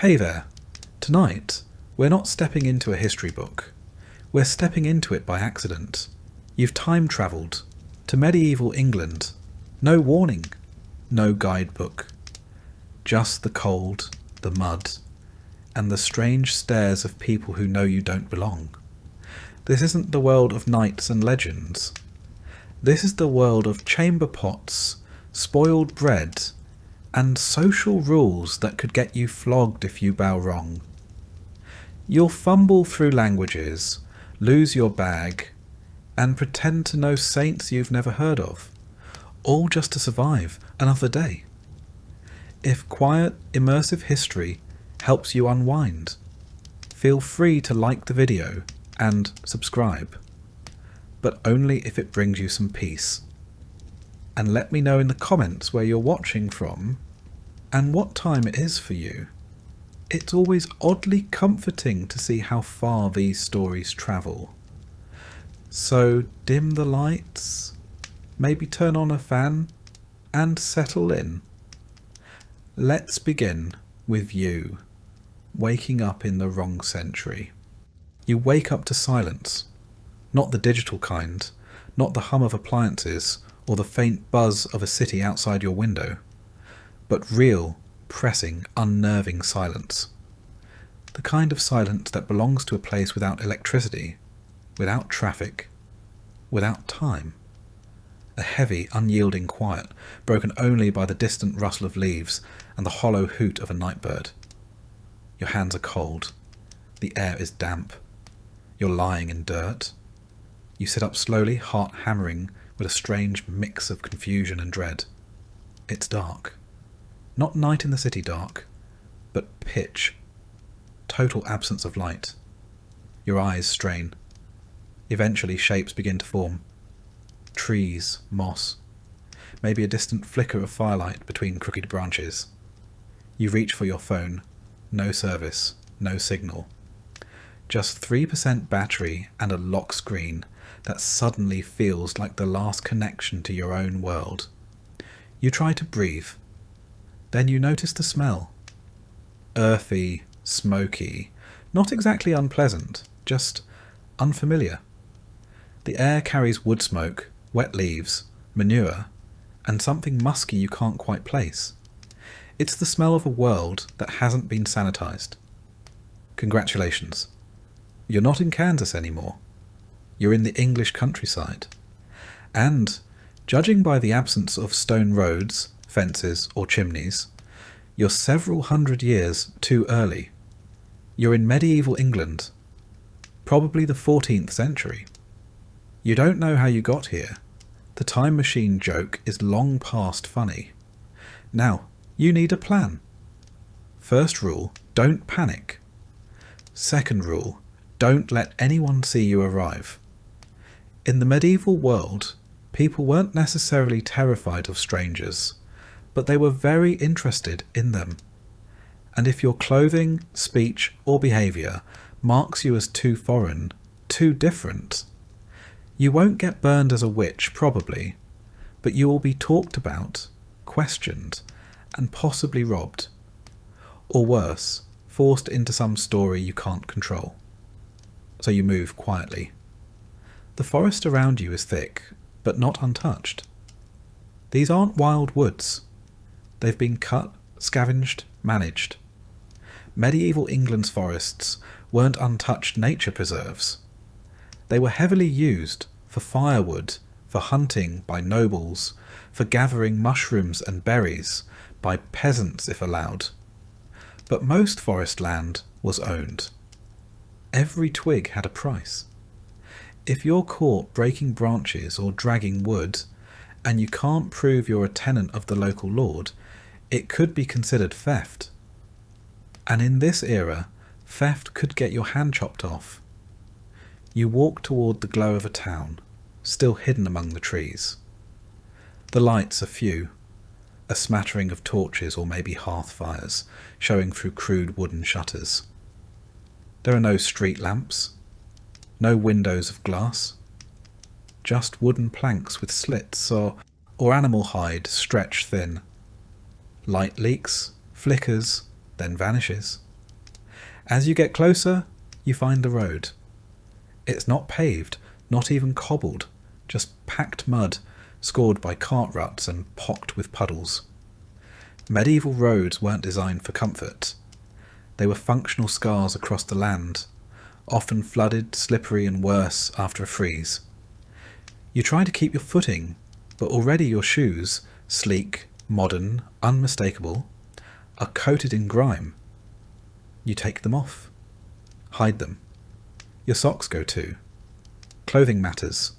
Hey there. Tonight, we're not stepping into a history book. We're stepping into it by accident. You've time-travelled to medieval England. No warning, no guidebook. Just the cold, the mud, and the strange stares of people who know you don't belong. This isn't the world of knights and legends. This is the world of chamber pots, spoiled bread, and social rules that could get you flogged if you bow wrong. You'll fumble through languages, lose your bag, and pretend to know saints you've never heard of, all just to survive another day. If quiet, immersive history helps you unwind, feel free to like the video and subscribe, but only if it brings you some peace. And let me know in the comments where you're watching from and what time it is for you. It's always oddly comforting to see how far these stories travel. So dim the lights, maybe turn on a fan, and settle in. Let's begin with you, waking up in the wrong century. You wake up to silence, not the digital kind, not the hum of appliances or the faint buzz of a city outside your window, but real, pressing, unnerving silence. The kind of silence that belongs to a place without electricity, without traffic, without time. A heavy, unyielding quiet, broken only by the distant rustle of leaves and the hollow hoot of a nightbird. Your hands are cold. The air is damp. You're lying in dirt. You sit up slowly, heart hammering with a strange mix of confusion and dread. It's dark. Not night in the city dark, but pitch. Total absence of light. Your eyes strain. Eventually shapes begin to form. Trees, moss. Maybe a distant flicker of firelight between crooked branches. You reach for your phone. No service, no signal. Just 3% battery and a lock screen that suddenly feels like the last connection to your own world. You try to breathe. Then you notice the smell. Earthy, smoky, not exactly unpleasant, just unfamiliar. The air carries wood smoke, wet leaves, manure, and something musky you can't quite place. It's the smell of a world that hasn't been sanitized. Congratulations. You're not in Kansas anymore. You're in the English countryside. And, judging by the absence of stone roads, fences, or chimneys, you're several hundred years too early. You're in medieval England, probably the 14th century. You don't know how you got here. The time machine joke is long past funny. Now, you need a plan. First rule, don't panic. Second rule, don't let anyone see you arrive. In the medieval world, people weren't necessarily terrified of strangers, but they were very interested in them. And if your clothing, speech, or behaviour marks you as too foreign, too different, you won't get burned as a witch, probably, but you will be talked about, questioned, and possibly robbed. Or worse, forced into some story you can't control. So you move quietly. The forest around you is thick, but not untouched. These aren't wild woods. They've been cut, scavenged, managed. Medieval England's forests weren't untouched nature preserves. They were heavily used for firewood, for hunting by nobles, for gathering mushrooms and berries by peasants if allowed. But most forest land was owned. Every twig had a price. If you're caught breaking branches or dragging wood, and you can't prove you're a tenant of the local lord, it could be considered theft. And in this era, theft could get your hand chopped off. You walk toward the glow of a town, still hidden among the trees. The lights are few, a smattering of torches or maybe hearth fires showing through crude wooden shutters. There are no street lamps, no windows of glass, just wooden planks with slits or animal hide stretched thin. Light leaks, flickers, then vanishes. As you get closer, you find the road. It's not paved, not even cobbled, just packed mud, scored by cart ruts and pocked with puddles. Medieval roads weren't designed for comfort. They were functional scars across the land, often flooded, slippery and worse after a freeze. You try to keep your footing, but already your shoes, sleek, modern, unmistakable, are coated in grime. You take them off. Hide them. Your socks go too. Clothing matters.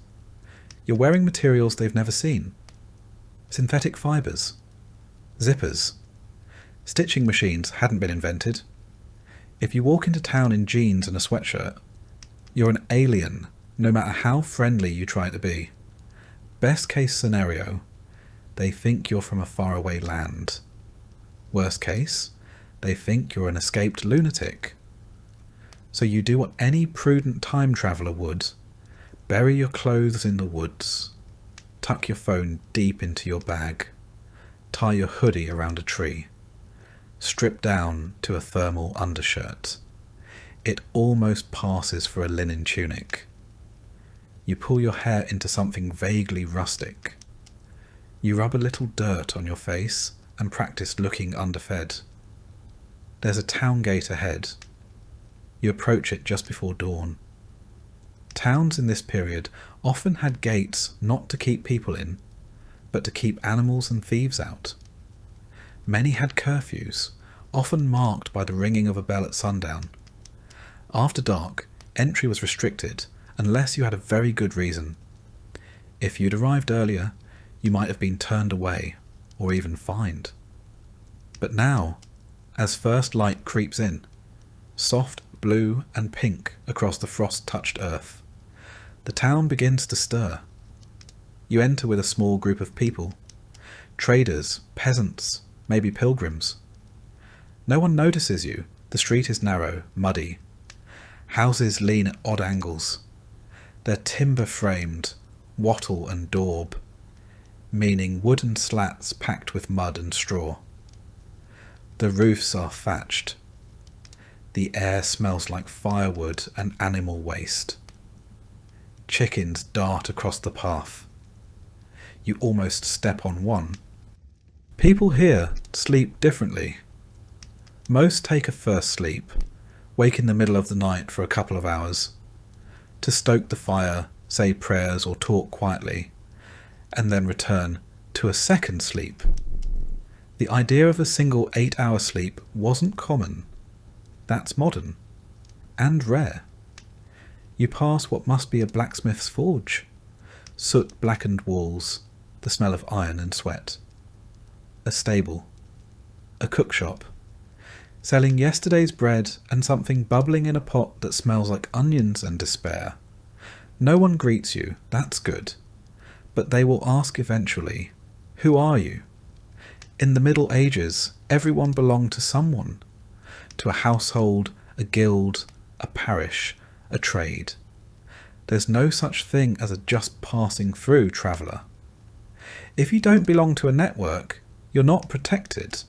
You're wearing materials they've never seen. Synthetic fibres. Zippers. Stitching machines hadn't been invented. If you walk into town in jeans and a sweatshirt, you're an alien, no matter how friendly you try to be. Best case scenario, they think you're from a faraway land. Worst case, they think you're an escaped lunatic. So you do what any prudent time traveller would. Bury your clothes in the woods. Tuck your phone deep into your bag. Tie your hoodie around a tree. Strip down to a thermal undershirt. It almost passes for a linen tunic. You pull your hair into something vaguely rustic. You rub a little dirt on your face and practice looking underfed. There's a town gate ahead. You approach it just before dawn. Towns in this period often had gates not to keep people in, but to keep animals and thieves out. Many had curfews, often marked by the ringing of a bell at sundown. After dark, entry was restricted unless you had a very good reason. If you'd arrived earlier, you might have been turned away or even fined. But now, as first light creeps in, soft blue and pink across the frost-touched earth, the town begins to stir. You enter with a small group of people, traders, peasants, maybe pilgrims. No one notices you. The street is narrow, muddy. Houses lean at odd angles. They're timber-framed, wattle and daub, meaning wooden slats packed with mud and straw. The roofs are thatched. The air smells like firewood and animal waste. Chickens dart across the path. You almost step on one. People here sleep differently. Most take a first sleep, wake in the middle of the night for a couple of hours, to stoke the fire, say prayers or talk quietly, and then return to a second sleep. The idea of a single 8-hour sleep wasn't common. That's modern. And rare. You pass what must be a blacksmith's forge. Soot-blackened walls, the smell of iron and sweat. A stable. A cookshop. Selling yesterday's bread and something bubbling in a pot that smells like onions and despair. No one greets you, that's good. But they will ask eventually, who are you? In the Middle Ages, everyone belonged to someone. To a household, a guild, a parish, a trade. There's no such thing as a just passing through traveller. If you don't belong to a network, you're not protected.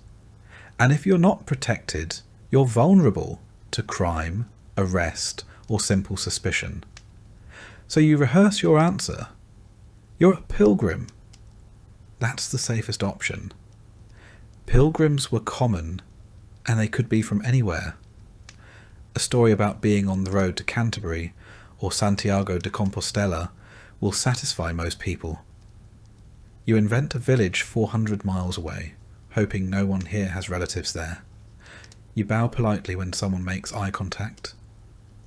And if you're not protected, you're vulnerable to crime, arrest, or simple suspicion. So you rehearse your answer. You're a pilgrim. That's the safest option. Pilgrims were common, and they could be from anywhere. A story about being on the road to Canterbury or Santiago de Compostela will satisfy most people. You invent a village 400 miles away, hoping no one here has relatives there. You bow politely when someone makes eye contact.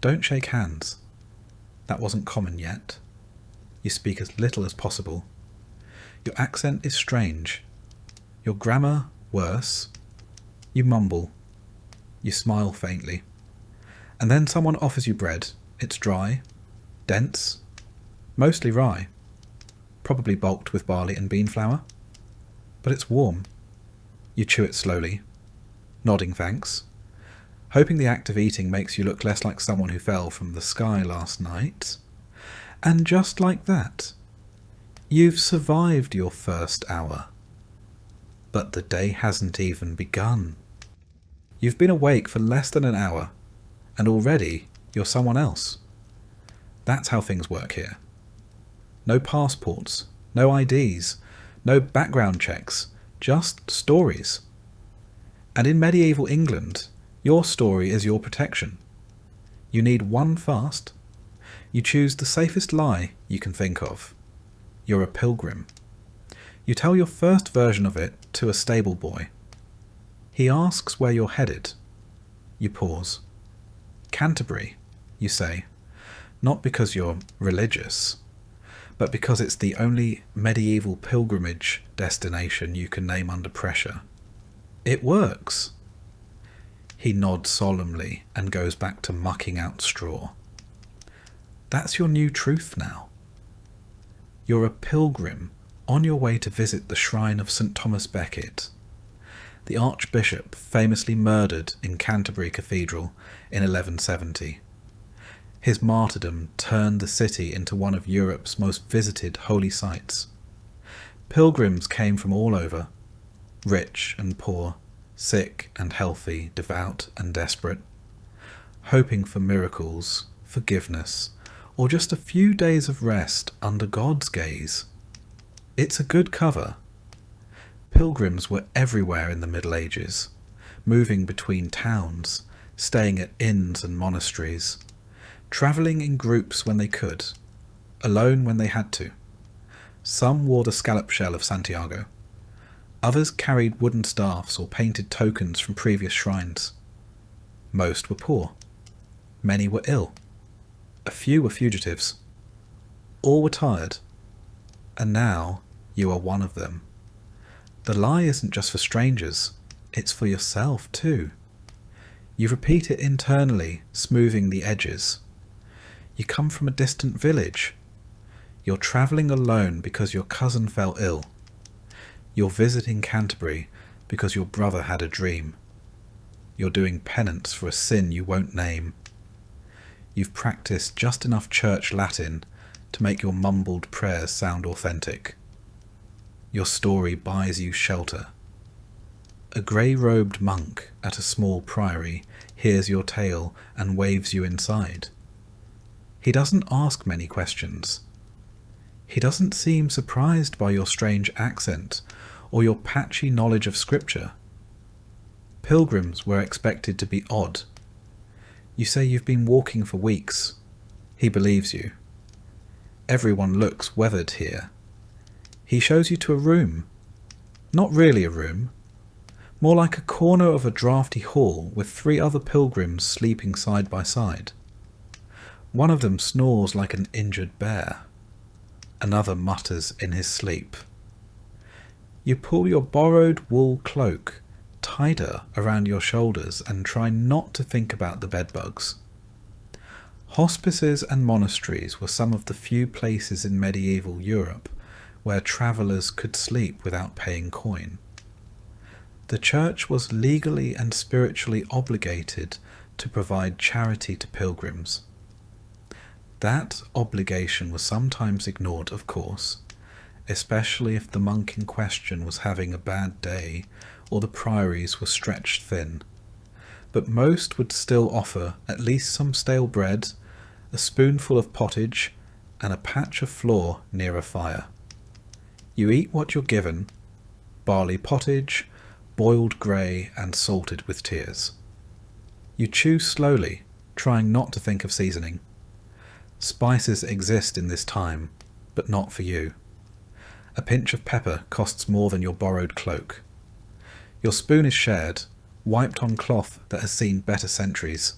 Don't shake hands. That wasn't common yet. You speak as little as possible. Your accent is strange. Your grammar worse. You mumble. You smile faintly. And then someone offers you bread. It's dry, dense, mostly rye, probably bulked with barley and bean flour. But it's warm. You chew it slowly, nodding thanks, hoping the act of eating makes you look less like someone who fell from the sky last night. And just like that, you've survived your first hour. But the day hasn't even begun. You've been awake for less than an hour, and already you're someone else. That's how things work here. No passports, no IDs, no background checks, just stories. And in medieval England, your story is your protection. You need one fast. You choose the safest lie you can think of. You're a pilgrim. You tell your first version of it to a stable boy. He asks where you're headed. You pause. Canterbury, you say, not because you're religious, but because it's the only medieval pilgrimage destination you can name under pressure. It works. He nods solemnly and goes back to mucking out straw. That's your new truth now. You're a pilgrim on your way to visit the shrine of St. Thomas Becket, the Archbishop famously murdered in Canterbury Cathedral in 1170. His martyrdom turned the city into one of Europe's most visited holy sites. Pilgrims came from all over, rich and poor, sick and healthy, devout and desperate, hoping for miracles, forgiveness, or just a few days of rest under God's gaze. It's a good cover. Pilgrims were everywhere in the Middle Ages, moving between towns, staying at inns and monasteries, travelling in groups when they could, alone when they had to. Some wore the scallop shell of Santiago. Others carried wooden staffs or painted tokens from previous shrines. Most were poor. Many were ill. A few were fugitives. All were tired. And now you are one of them. The lie isn't just for strangers, it's for yourself too. You repeat it internally, smoothing the edges. You come from a distant village. You're travelling alone because your cousin fell ill. You're visiting Canterbury because your brother had a dream. You're doing penance for a sin you won't name. You've practiced just enough church Latin to make your mumbled prayers sound authentic. Your story buys you shelter. A grey-robed monk at a small priory hears your tale and waves you inside. He doesn't ask many questions. He doesn't seem surprised by your strange accent or your patchy knowledge of scripture. Pilgrims were expected to be odd. You say you've been walking for weeks. He believes you. Everyone looks weathered here. He shows you to a room. Not really a room. More like a corner of a draughty hall with 3 other pilgrims sleeping side by side. One of them snores like an injured bear. Another mutters in his sleep. You pull your borrowed wool cloak tighter around your shoulders and try not to think about the bedbugs. Hospices and monasteries were some of the few places in medieval Europe where travellers could sleep without paying coin. The church was legally and spiritually obligated to provide charity to pilgrims. That obligation was sometimes ignored, of course, especially if the monk in question was having a bad day or the priories were stretched thin. But most would still offer at least some stale bread, a spoonful of pottage, and a patch of floor near a fire. You eat what you're given, barley pottage, boiled grey and salted with tears. You chew slowly, trying not to think of seasoning. Spices exist in this time, but not for you. A pinch of pepper costs more than your borrowed cloak. Your spoon is shared, wiped on cloth that has seen better centuries.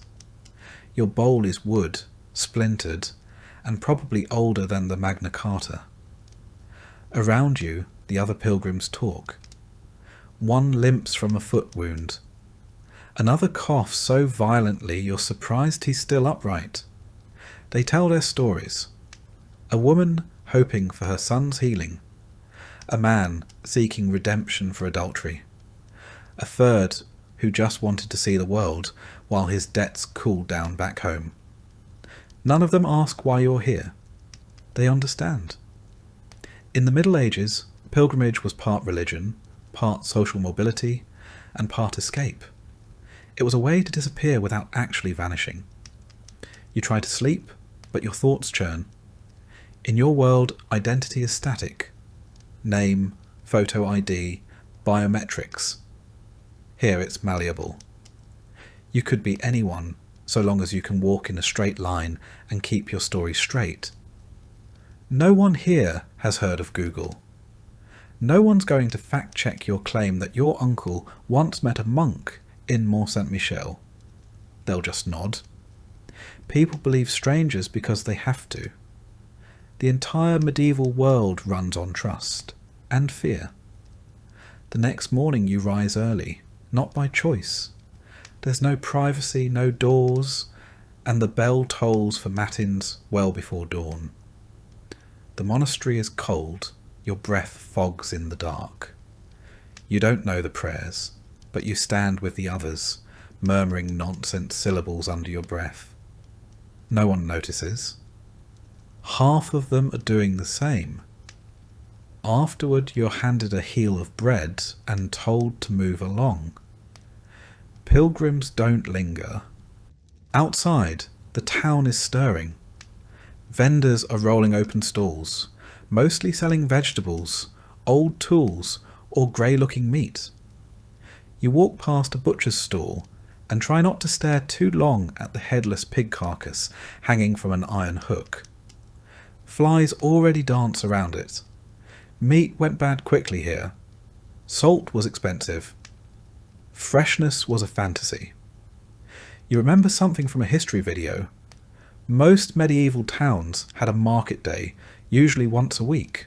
Your bowl is wood, splintered, and probably older than the Magna Carta. Around you, the other pilgrims talk. One limps from a foot wound. Another coughs so violently you're surprised he's still upright. They tell their stories. A woman hoping for her son's healing. A man seeking redemption for adultery. A third who just wanted to see the world while his debts cooled down back home. None of them ask why you're here. They understand. In the Middle Ages, pilgrimage was part religion, part social mobility, and part escape. It was a way to disappear without actually vanishing. You try to sleep, but your thoughts churn. In your world, identity is static. Name, photo ID, biometrics. Here it's malleable. You could be anyone, so long as you can walk in a straight line and keep your story straight. No one here has heard of Google. No one's going to fact-check your claim that your uncle once met a monk in Mont Saint-Michel. They'll just nod. People believe strangers because they have to. The entire medieval world runs on trust and fear. The next morning you rise early, not by choice. There's no privacy, no doors, and the bell tolls for matins well before dawn. The monastery is cold, your breath fogs in the dark. You don't know the prayers, but you stand with the others, murmuring nonsense syllables under your breath. No one notices. Half of them are doing the same. Afterward, you're handed a heel of bread and told to move along. Pilgrims don't linger. Outside, the town is stirring. Vendors are rolling open stalls, mostly selling vegetables, old tools, or grey-looking meat. You walk past a butcher's stall and try not to stare too long at the headless pig carcass hanging from an iron hook. Flies already dance around it. Meat went bad quickly here. Salt was expensive. Freshness was a fantasy. You remember something from a history video. Most medieval towns had a market day, usually once a week.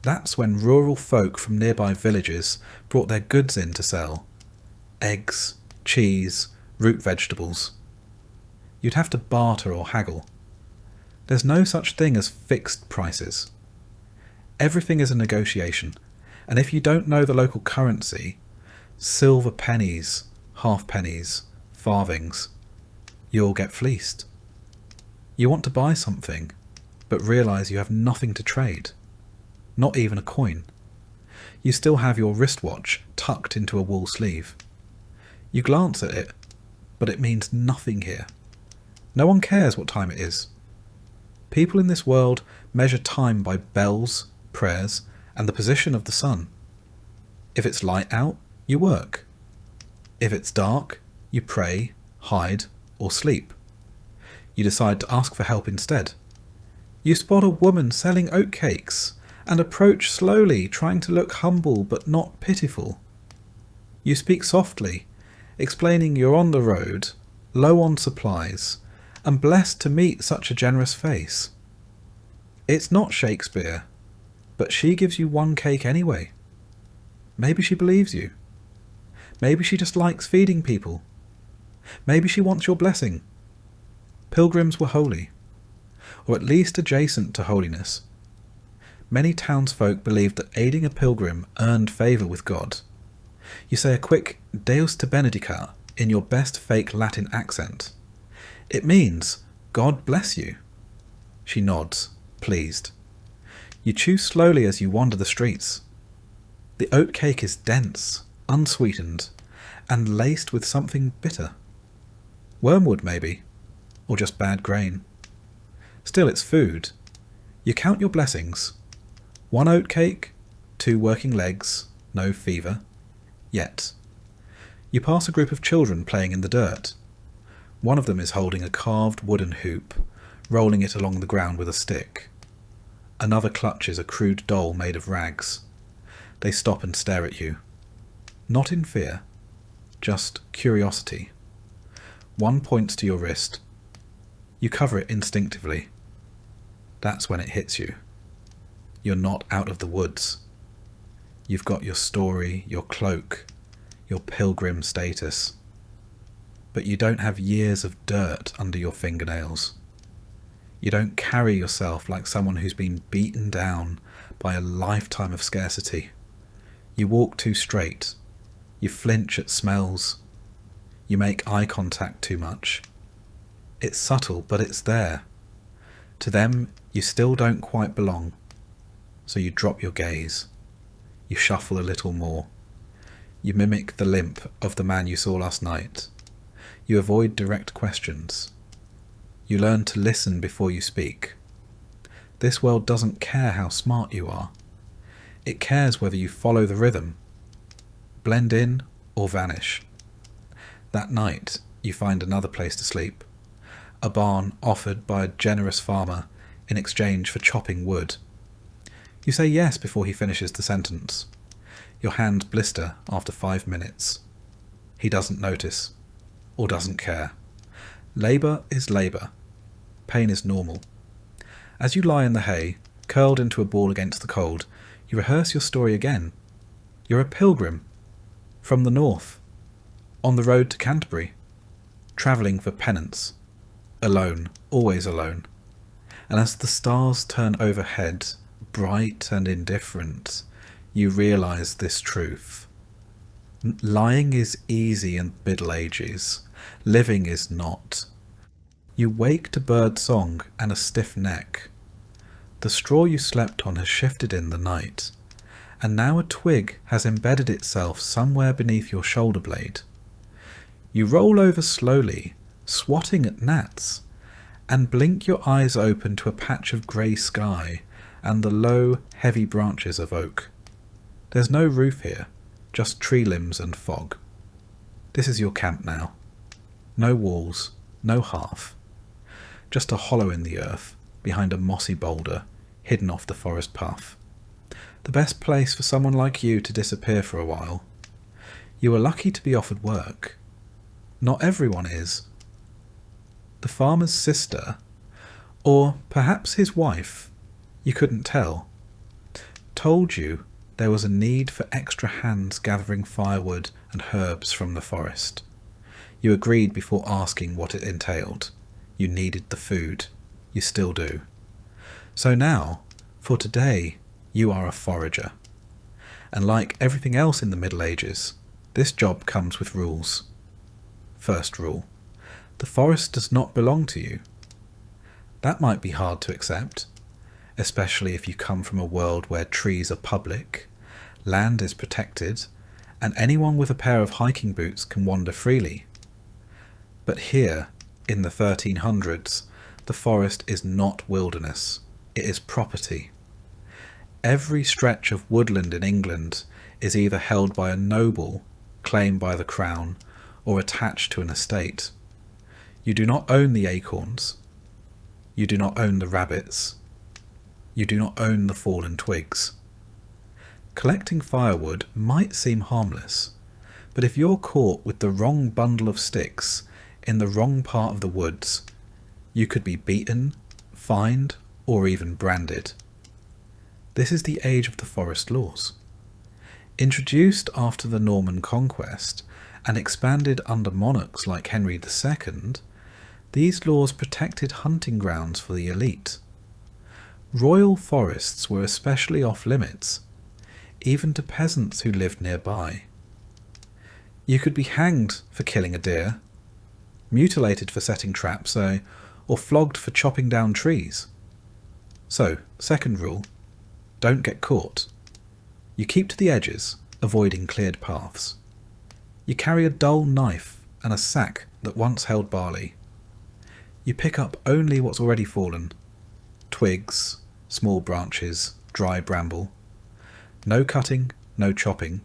That's when rural folk from nearby villages brought their goods in to sell. Eggs, cheese, root vegetables. You'd have to barter or haggle. There's no such thing as fixed prices. Everything is a negotiation, and if you don't know the local currency, silver pennies, half pennies, farthings, you'll get fleeced. You want to buy something, but realise you have nothing to trade. Not even a coin. You still have your wristwatch tucked into a wool sleeve. You glance at it, but it means nothing here. No one cares what time it is. People in this world measure time by bells, prayers, and the position of the sun. If it's light out, you work. If it's dark, you pray, hide, or sleep. You decide to ask for help instead. You spot a woman selling oatcakes and approach slowly, trying to look humble but not pitiful. You speak softly, explaining you're on the road, low on supplies, and blessed to meet such a generous face. It's not Shakespeare, but she gives you one cake anyway. Maybe she believes you. Maybe she just likes feeding people. Maybe she wants your blessing. Pilgrims were holy, or at least adjacent to holiness. Many townsfolk believed that aiding a pilgrim earned favour with God. You say a quick Deus te benedicat in your best fake Latin accent. It means, God bless you. She nods, pleased. You chew slowly as you wander the streets. The oatcake is dense, unsweetened, and laced with something bitter. Wormwood, maybe, or just bad grain. Still, it's food. You count your blessings. 1 oatcake, 2 working legs, no fever. Yet. You pass a group of children playing in the dirt. One of them is holding a carved wooden hoop, rolling it along the ground with a stick. Another clutches a crude doll made of rags. They stop and stare at you. Not in fear, just curiosity. One points to your wrist. You cover it instinctively. That's when it hits you. You're not out of the woods. You've got your story, your cloak, your pilgrim status. But you don't have years of dirt under your fingernails. You don't carry yourself like someone who's been beaten down by a lifetime of scarcity. You walk too straight. You flinch at smells. You make eye contact too much. It's subtle, but it's there. To them, you still don't quite belong. So you drop your gaze. You shuffle a little more. You mimic the limp of the man you saw last night. You avoid direct questions. You learn to listen before you speak. This world doesn't care how smart you are. It cares whether you follow the rhythm, blend in or vanish. That night, you find another place to sleep, a barn offered by a generous farmer in exchange for chopping wood. You say yes before he finishes the sentence. Your hands blister after 5 minutes. He doesn't notice, or doesn't care. Labour is labour. Pain is normal. As you lie in the hay, curled into a ball against the cold, you rehearse your story again. You're a pilgrim, from the north, on the road to Canterbury, travelling for penance, alone, always alone. And as the stars turn overhead, bright and indifferent, you realise this truth. Lying is easy in the Middle Ages. Living is not. You wake to bird song and a stiff neck. The straw you slept on has shifted in the night, and now a twig has embedded itself somewhere beneath your shoulder blade. You roll over slowly, swatting at gnats, and blink your eyes open to a patch of grey sky and the low, heavy branches of oak. There's no roof here, just tree limbs and fog. This is your camp now. No walls, no hearth. Just a hollow in the earth, behind a mossy boulder, hidden off the forest path. The best place for someone like you to disappear for a while. You are lucky to be offered work. Not everyone is. The farmer's sister, or perhaps his wife, you couldn't tell, told you there was a need for extra hands gathering firewood and herbs from the forest. You agreed before asking what it entailed. You needed the food. You still do. So now, for today, you are a forager. And like everything else in the Middle Ages, this job comes with rules. First rule: the forest does not belong to you. That might be hard to accept, especially if you come from a world where trees are public, land is protected, and anyone with a pair of hiking boots can wander freely. But here, in the 1300s, the forest is not wilderness, it is property. Every stretch of woodland in England is either held by a noble, claimed by the crown, or attached to an estate. You do not own the acorns. You do not own the rabbits. You do not own the fallen twigs. Collecting firewood might seem harmless, but if you're caught with the wrong bundle of sticks in the wrong part of the woods, you could be beaten, fined, or even branded. This is the age of the forest laws. Introduced after the Norman conquest and expanded under monarchs like Henry II, these laws protected hunting grounds for the elite. Royal forests were especially off-limits, even to peasants who lived nearby. You could be hanged for killing a deer, mutilated for setting traps, or flogged for chopping down trees. So, second rule: don't get caught. You keep to the edges, avoiding cleared paths. You carry a dull knife and a sack that once held barley. You pick up only what's already fallen: twigs, small branches, dry bramble. No cutting, no chopping,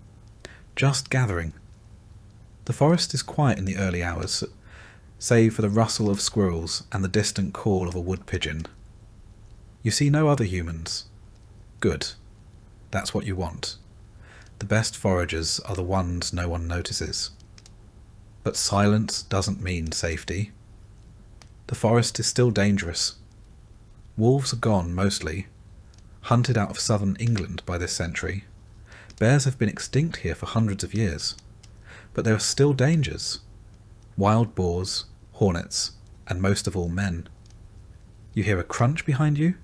just gathering. The forest is quiet in the early hours, save for the rustle of squirrels and the distant call of a wood pigeon. You see no other humans. Good. That's what you want. The best foragers are the ones no one notices. But silence doesn't mean safety. The forest is still dangerous. Wolves are gone, mostly, hunted out of southern England by this century. Bears have been extinct here for hundreds of years. But there are still dangers. Wild boars, hornets, and most of all men. You hear a crunch behind you?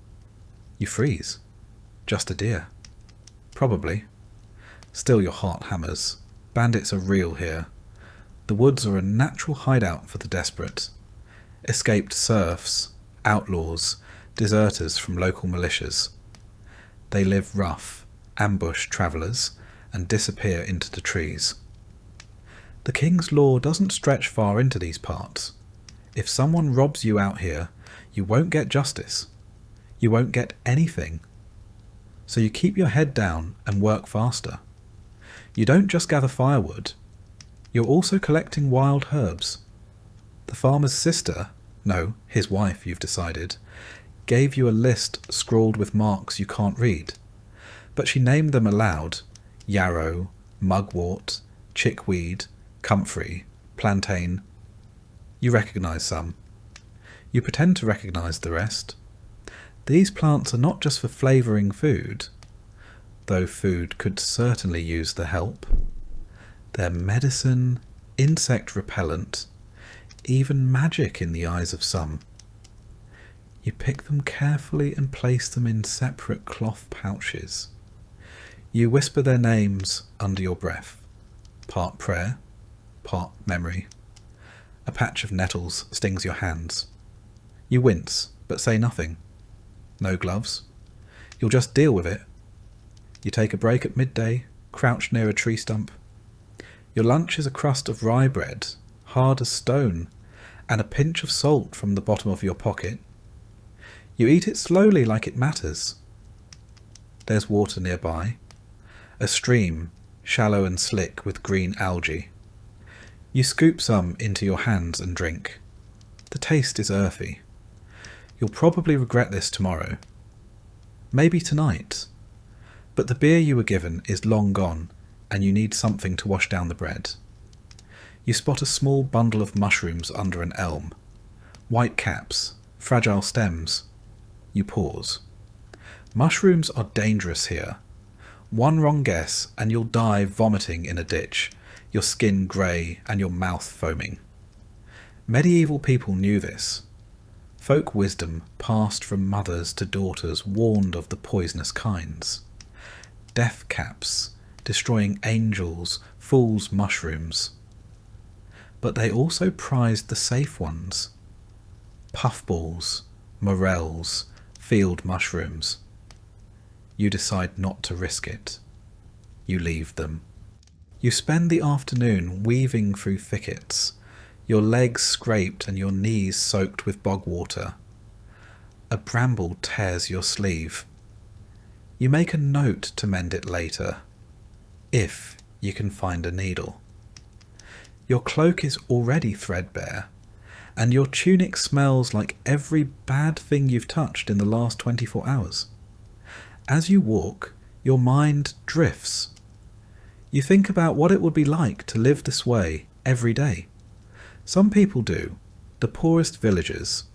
You freeze. Just a deer. Probably. Still your heart hammers. Bandits are real here. The woods are a natural hideout for the desperate. Escaped serfs, outlaws, deserters from local militias. They live rough, ambush travellers, and disappear into the trees. The king's law doesn't stretch far into these parts. If someone robs you out here, you won't get justice. You won't get anything. So you keep your head down and work faster. You don't just gather firewood. You're also collecting wild herbs. The farmer's sister, no, his wife, you've decided, gave you a list scrawled with marks you can't read, but she named them aloud: yarrow, mugwort, chickweed, comfrey, plantain. You recognise some. You pretend to recognise the rest. These plants are not just for flavouring food, though food could certainly use the help. They're medicine, insect repellent, even magic in the eyes of some. You pick them carefully and place them in separate cloth pouches. You whisper their names under your breath, part prayer, part memory. A patch of nettles stings your hands. You wince, but say nothing. No gloves. You'll just deal with it. You take a break at midday, crouch near a tree stump. Your lunch is a crust of rye bread, hard as stone, and a pinch of salt from the bottom of your pocket. You eat it slowly like it matters. There's water nearby, a stream, shallow and slick with green algae. You scoop some into your hands and drink. The taste is earthy. You'll probably regret this tomorrow. Maybe tonight. But the beer you were given is long gone, and you need something to wash down the bread. You spot a small bundle of mushrooms under an elm. White caps, fragile stems. You pause. Mushrooms are dangerous here. One wrong guess and you'll die vomiting in a ditch, your skin grey and your mouth foaming. Medieval people knew this. Folk wisdom passed from mothers to daughters warned of the poisonous kinds. Death caps, destroying angels, fool's mushrooms. But they also prized the safe ones. Puffballs, morels, field mushrooms. You decide not to risk it. You leave them. You spend the afternoon weaving through thickets, your legs scraped and your knees soaked with bog water. A bramble tears your sleeve. You make a note to mend it later, if you can find a needle. Your cloak is already threadbare, and your tunic smells like every bad thing you've touched in the last 24 hours. As you walk, your mind drifts. You think about what it would be like to live this way every day. Some people do, the poorest villagers,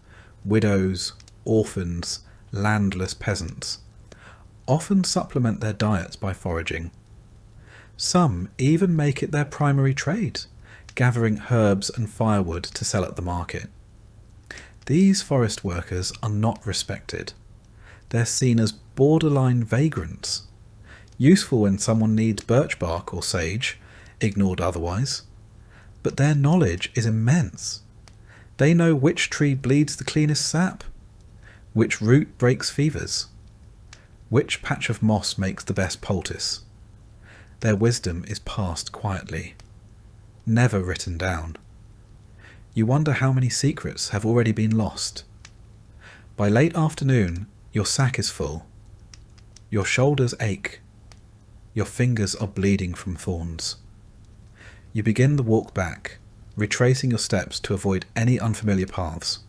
widows, orphans, landless peasants, often supplement their diets by foraging. Some even make it their primary trade, gathering herbs and firewood to sell at the market. These forest workers are not respected. They're seen as borderline vagrants, useful when someone needs birch bark or sage, ignored otherwise. But their knowledge is immense. They know which tree bleeds the cleanest sap, which root breaks fevers, which patch of moss makes the best poultice. Their wisdom is passed quietly, never written down. You wonder how many secrets have already been lost. By late afternoon, your sack is full. Your shoulders ache. Your fingers are bleeding from thorns. You begin the walk back, retracing your steps to avoid any unfamiliar paths.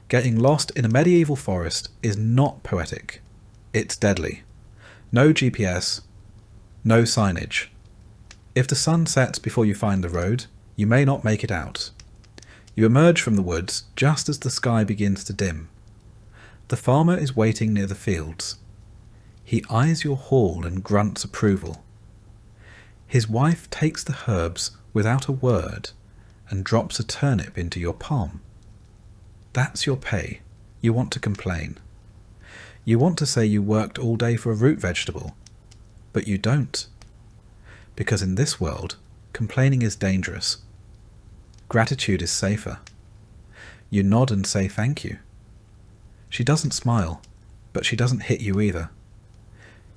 Getting lost in a medieval forest is not poetic. It's deadly. No GPS, no signage. If the sun sets before you find the road, you may not make it out. You emerge from the woods just as the sky begins to dim. The farmer is waiting near the fields. He eyes your haul and grunts approval. His wife takes the herbs without a word and drops a turnip into your palm. That's your pay. You want to complain. You want to say you worked all day for a root vegetable, but you don't. Because in this world, complaining is dangerous. Gratitude is safer. You nod and say thank you. She doesn't smile, but she doesn't hit you either.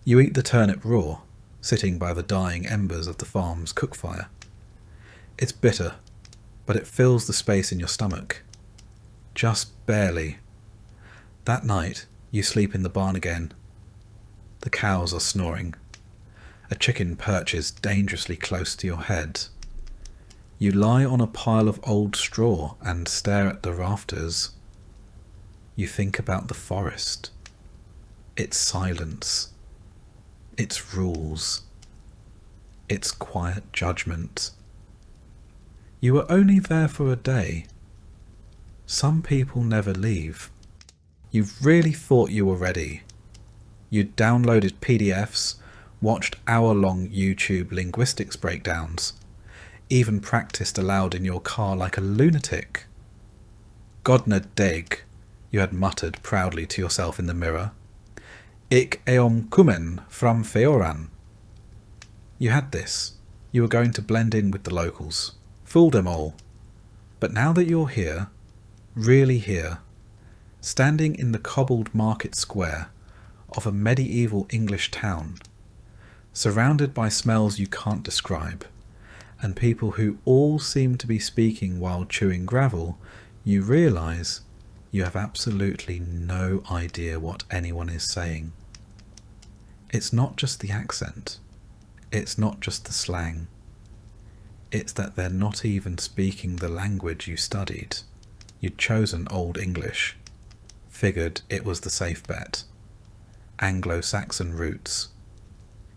You eat the turnip raw, sitting by the dying embers of the farm's cook fire. It's bitter, but it fills the space in your stomach. Just barely. That night, you sleep in the barn again. The cows are snoring. A chicken perches dangerously close to your head. You lie on a pile of old straw and stare at the rafters. You think about the forest, its silence, its rules, its quiet judgment. You were only there for a day. Some people never leave. You really thought you were ready. You'd downloaded PDFs, watched hour-long YouTube linguistics breakdowns, even practiced aloud in your car like a lunatic. Godna deg, you had muttered proudly to yourself in the mirror. Ik eom kumen from Feoran. You had this. You were going to blend in with the locals, fool them all. But now that you're here, really here, standing in the cobbled market square of a medieval English town, surrounded by smells you can't describe, and people who all seem to be speaking while chewing gravel, you realise you have absolutely no idea what anyone is saying. It's not just the accent. It's not just the slang. It's that they're not even speaking the language you studied. You'd chosen Old English. Figured it was the safe bet. Anglo-Saxon roots.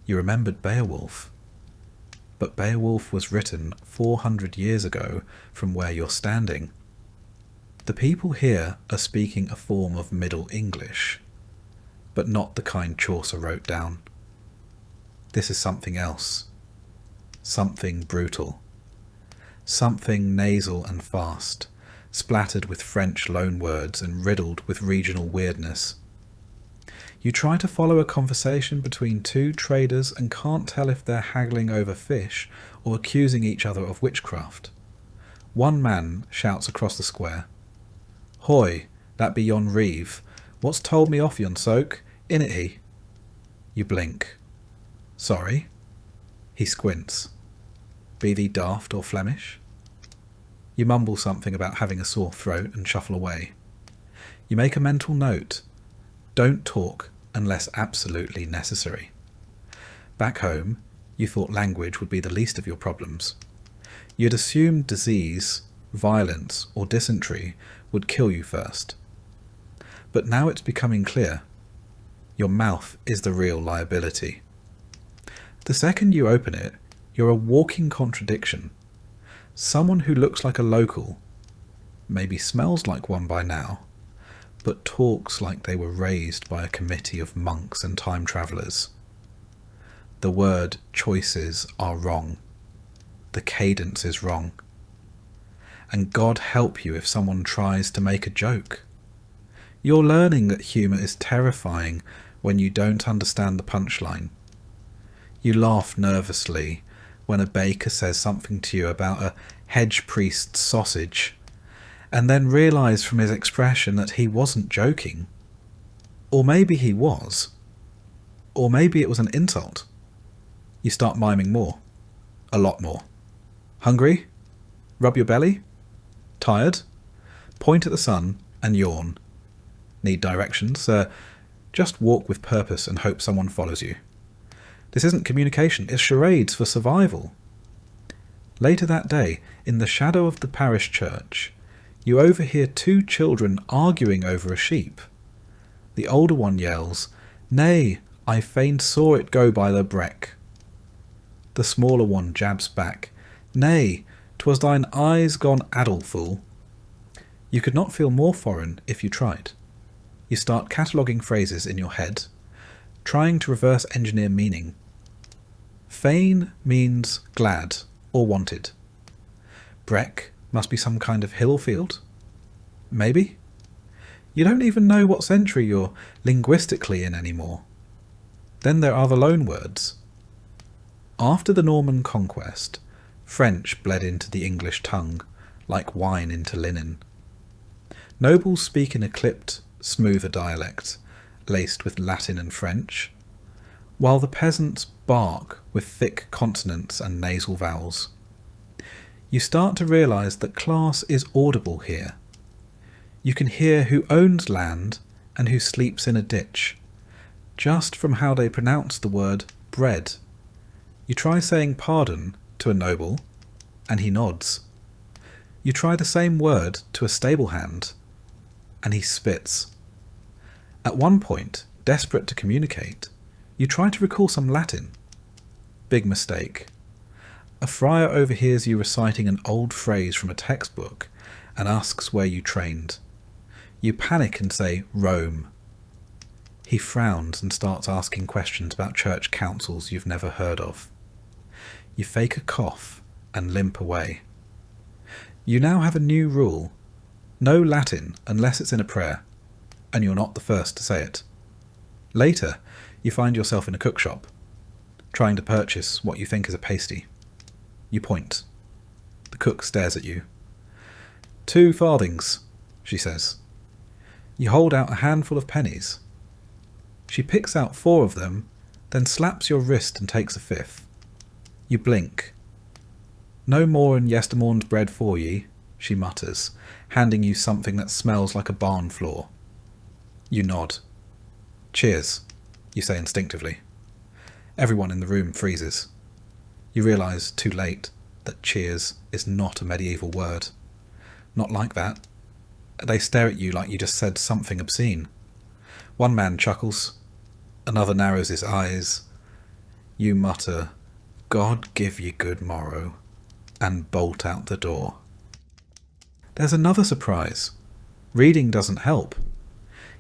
You remembered Beowulf. But Beowulf was written 400 years ago from where you're standing. The people here are speaking a form of Middle English, but not the kind Chaucer wrote down. This is something else. Something brutal. Something nasal and fast, splattered with French loanwords and riddled with regional weirdness. You try to follow a conversation between two traders and can't tell if they're haggling over fish or accusing each other of witchcraft. One man shouts across the square, "Hoy, that be yon Reeve. What's told me off yon soak? In it he." You blink. "Sorry?" He squints. "Be thee daft or Flemish?" You mumble something about having a sore throat and shuffle away. You make a mental note. Don't talk unless absolutely necessary. Back home, you thought language would be the least of your problems. You'd assumed disease, violence, or dysentery would kill you first. But now it's becoming clear. Your mouth is the real liability. The second you open it, you're a walking contradiction. Someone who looks like a local, maybe smells like one by now, but talks like they were raised by a committee of monks and time travellers. The word choices are wrong. The cadence is wrong. And God help you if someone tries to make a joke. You're learning that humour is terrifying when you don't understand the punchline. You laugh nervously when a baker says something to you about a hedge priest's sausage, and then realise from his expression that he wasn't joking. Or maybe he was. Or maybe it was an insult. You start miming more. A lot more. Hungry? Rub your belly? Tired? Point at the sun and yawn. Need directions? Just walk with purpose and hope someone follows you. This isn't communication, it's charades for survival. Later that day, in the shadow of the parish church, you overhear two children arguing over a sheep. The older one yells, "Nay, I fain saw it go by the breck." The smaller one jabs back, "Nay, 'twas thine eyes gone addle, fool." You could not feel more foreign if you tried. You start cataloguing phrases in your head, trying to reverse engineer meaning. Fain means glad or wanted. Breck must be some kind of hill or field. Maybe? You don't even know what century you're linguistically in anymore. Then there are the loanwords. After the Norman conquest, French bled into the English tongue, like wine into linen. Nobles speak in a clipped, smoother dialect, laced with Latin and French, while the peasants bark with thick consonants and nasal vowels. You start to realise that class is audible here. You can hear who owns land and who sleeps in a ditch, just from how they pronounce the word bread. You try saying pardon to a noble, and he nods. You try the same word to a stable hand, and he spits. At one point, desperate to communicate, you try to recall some Latin. Big mistake. A friar overhears you reciting an old phrase from a textbook and asks where you trained. You panic and say, Rome. He frowns and starts asking questions about church councils you've never heard of. You fake a cough and limp away. You now have a new rule. No Latin unless it's in a prayer, and you're not the first to say it. Later, you find yourself in a cookshop, trying to purchase what you think is a pasty. You point. The cook stares at you. 2 farthings, she says. You hold out a handful of pennies. She picks out 4 of them, then slaps your wrist and takes a 5th. You blink. No more in yestermorn's bread for ye, she mutters, handing you something that smells like a barn floor. You nod. Cheers, you say instinctively. Everyone in the room freezes. You realise, too late, that cheers is not a medieval word. Not like that. They stare at you like you just said something obscene. One man chuckles. Another narrows his eyes. You mutter, God give ye good morrow, and bolt out the door. There's another surprise. Reading doesn't help.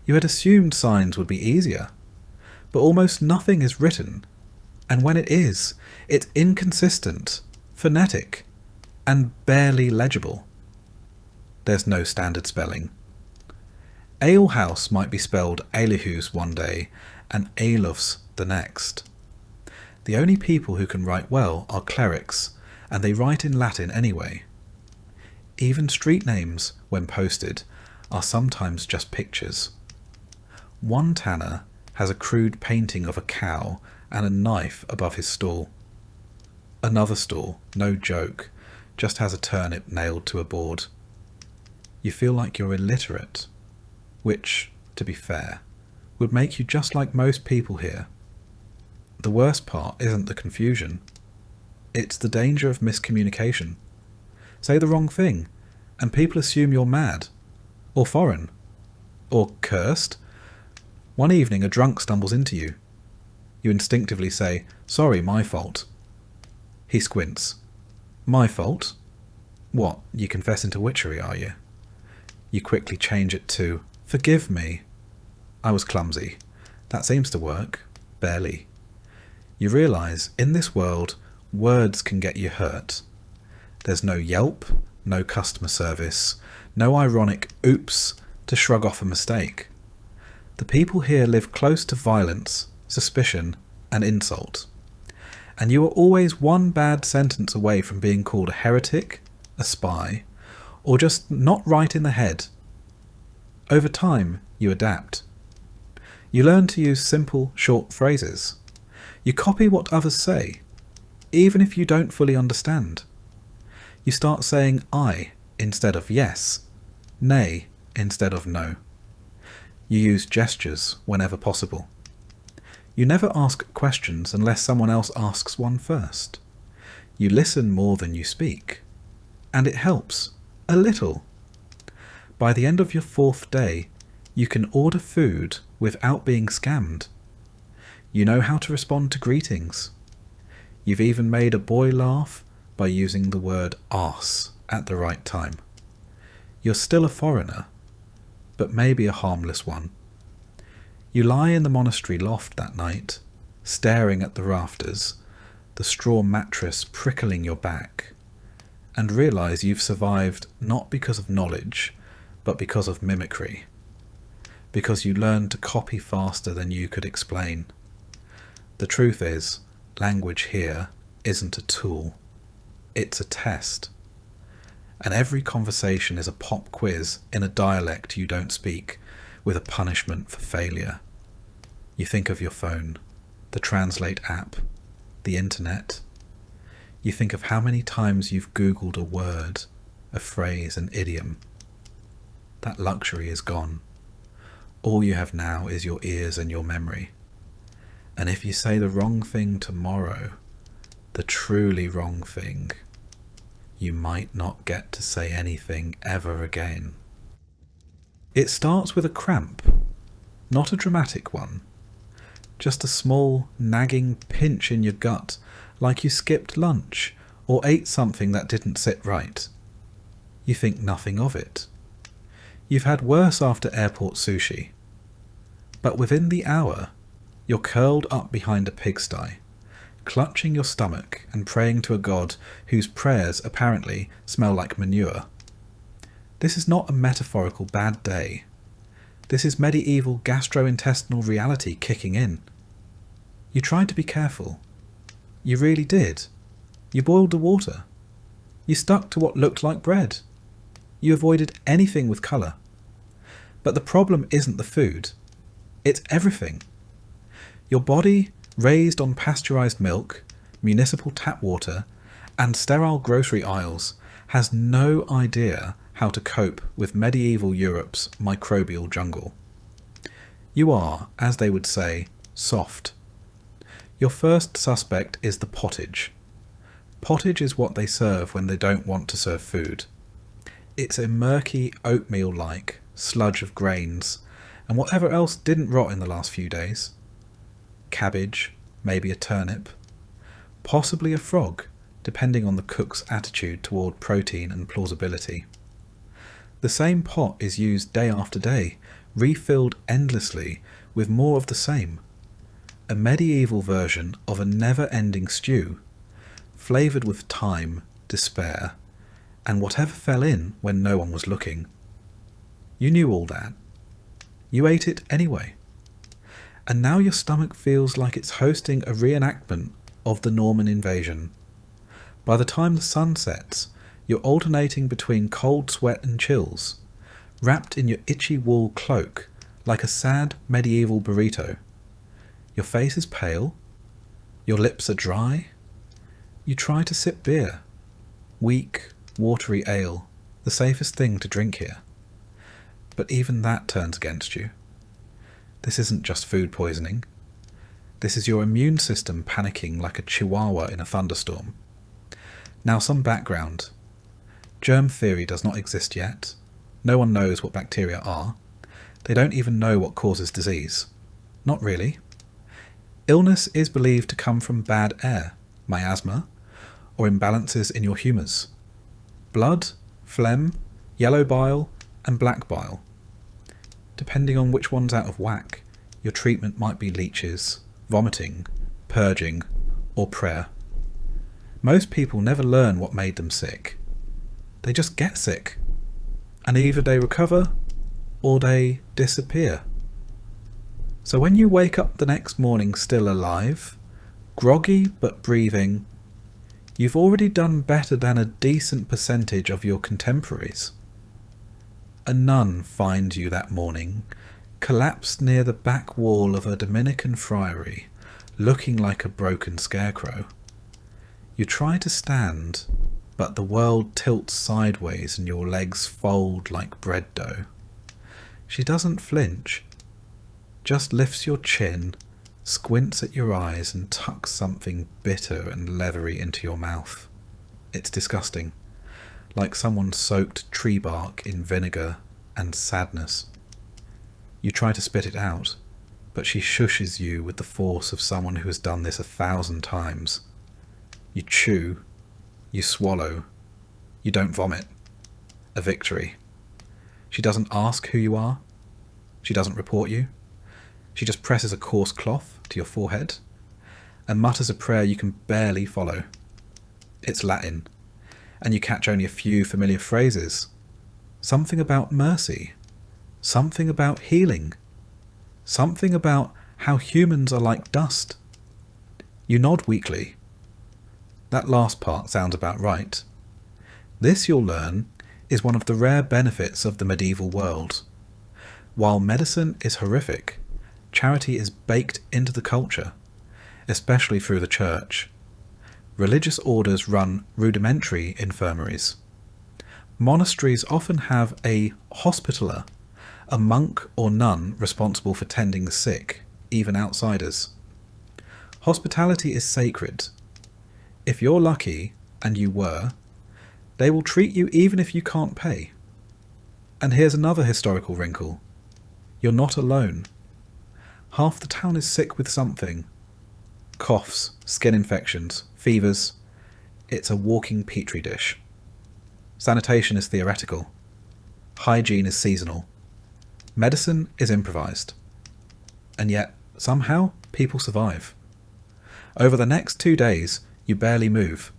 You had assumed signs would be easier, but almost nothing is written, and when it is, it's inconsistent, phonetic, and barely legible. There's no standard spelling. Alehouse might be spelled Alehus one day and Alufs the next. The only people who can write well are clerics, and they write in Latin anyway. Even street names, when posted, are sometimes just pictures. One tanner has a crude painting of a cow and a knife above his stall. Another stall, no joke, just has a turnip nailed to a board. You feel like you're illiterate, which, to be fair, would make you just like most people here. The worst part isn't the confusion. It's the danger of miscommunication. Say the wrong thing, and people assume you're mad, or foreign, or cursed. One evening a drunk stumbles into you. You instinctively say, sorry, my fault. He squints. My fault? What, you confess into witchery, are you? You quickly change it to, forgive me. I was clumsy. That seems to work. Barely. You realise, in this world, words can get you hurt. There's no Yelp, no customer service, no ironic oops to shrug off a mistake. The people here live close to violence, suspicion, and insult. And you are always one bad sentence away from being called a heretic, a spy, or just not right in the head. Over time, you adapt. You learn to use simple, short phrases. You copy what others say, even if you don't fully understand. You start saying I instead of yes, nay instead of no. You use gestures whenever possible. You never ask questions unless someone else asks one first. You listen more than you speak. And it helps, a little. By the end of your 4th day, you can order food without being scammed. You know how to respond to greetings. You've even made a boy laugh by using the word arse at the right time. You're still a foreigner, but maybe a harmless one. You lie in the monastery loft that night, staring at the rafters, the straw mattress prickling your back, and realise you've survived not because of knowledge, but because of mimicry. Because you learned to copy faster than you could explain. The truth is, language here isn't a tool. It's a test. And every conversation is a pop quiz in a dialect you don't speak, with a punishment for failure. You think of your phone, the Translate app, the internet. You think of how many times you've Googled a word, a phrase, an idiom. That luxury is gone. All you have now is your ears and your memory. And if you say the wrong thing tomorrow, the truly wrong thing, you might not get to say anything ever again. It starts with a cramp, not a dramatic one. Just a small, nagging pinch in your gut, like you skipped lunch or ate something that didn't sit right. You think nothing of it. You've had worse after airport sushi. But within the hour, you're curled up behind a pigsty, clutching your stomach and praying to a god whose prayers apparently smell like manure. This is not a metaphorical bad day. This is medieval gastrointestinal reality kicking in. You tried to be careful. You really did. You boiled the water. You stuck to what looked like bread. You avoided anything with colour. But the problem isn't the food. It's everything. Your body, raised on pasteurised milk, municipal tap water, and sterile grocery aisles, has no idea how to cope with medieval Europe's microbial jungle. You are, as they would say, soft. Your first suspect is the pottage. Pottage is what they serve when they don't want to serve food. It's a murky oatmeal-like sludge of grains and whatever else didn't rot in the last few days. Cabbage, maybe a turnip, possibly a frog, depending on the cook's attitude toward protein and plausibility. The same pot is used day after day, refilled endlessly with more of the same. A medieval version of a never-ending stew, flavoured with time, despair, and whatever fell in when no one was looking. You knew all that. You ate it anyway. And now your stomach feels like it's hosting a reenactment of the Norman invasion. By the time the sun sets, you're alternating between cold sweat and chills, wrapped in your itchy wool cloak like a sad medieval burrito. Your face is pale. Your lips are dry. You try to sip beer. Weak, watery ale, the safest thing to drink here. But even that turns against you. This isn't just food poisoning. This is your immune system panicking like a chihuahua in a thunderstorm. Now some background. Germ theory does not exist yet. No one knows what bacteria are. They don't even know what causes disease. Not really. Illness is believed to come from bad air, miasma, or imbalances in your humours. Blood, phlegm, yellow bile, and black bile. Depending on which one's out of whack, your treatment might be leeches, vomiting, purging, or prayer. Most people never learn what made them sick. They just get sick. And either they recover, or they disappear. So when you wake up the next morning still alive, groggy but breathing, you've already done better than a decent percentage of your contemporaries. A nun finds you that morning, collapsed near the back wall of a Dominican friary, looking like a broken scarecrow. You try to stand, but the world tilts sideways and your legs fold like bread dough. She doesn't flinch, just lifts your chin, squints at your eyes and tucks something bitter and leathery into your mouth. It's disgusting, like someone soaked tree bark in vinegar and sadness. You try to spit it out, but she shushes you with the force of someone who has done this 1,000 times. You chew, you swallow, you don't vomit. A victory. She doesn't ask who you are. She doesn't report you. She just presses a coarse cloth to your forehead and mutters a prayer you can barely follow. It's Latin, and you catch only a few familiar phrases. Something about mercy. Something about healing. Something about how humans are like dust. You nod weakly. That last part sounds about right. This, you'll learn, is one of the rare benefits of the medieval world. While medicine is horrific, charity is baked into the culture, especially through the church. Religious orders run rudimentary infirmaries. Monasteries often have a hospitaller, a monk or nun responsible for tending the sick, even outsiders. Hospitality is sacred. If you're lucky, and you were, they will treat you even if you can't pay. And here's another historical wrinkle. You're not alone. Half the town is sick with something. Coughs, skin infections, fevers. It's a walking petri dish. Sanitation is theoretical. Hygiene is seasonal. Medicine is improvised. And yet, somehow, people survive. Over the next 2 days, you barely move.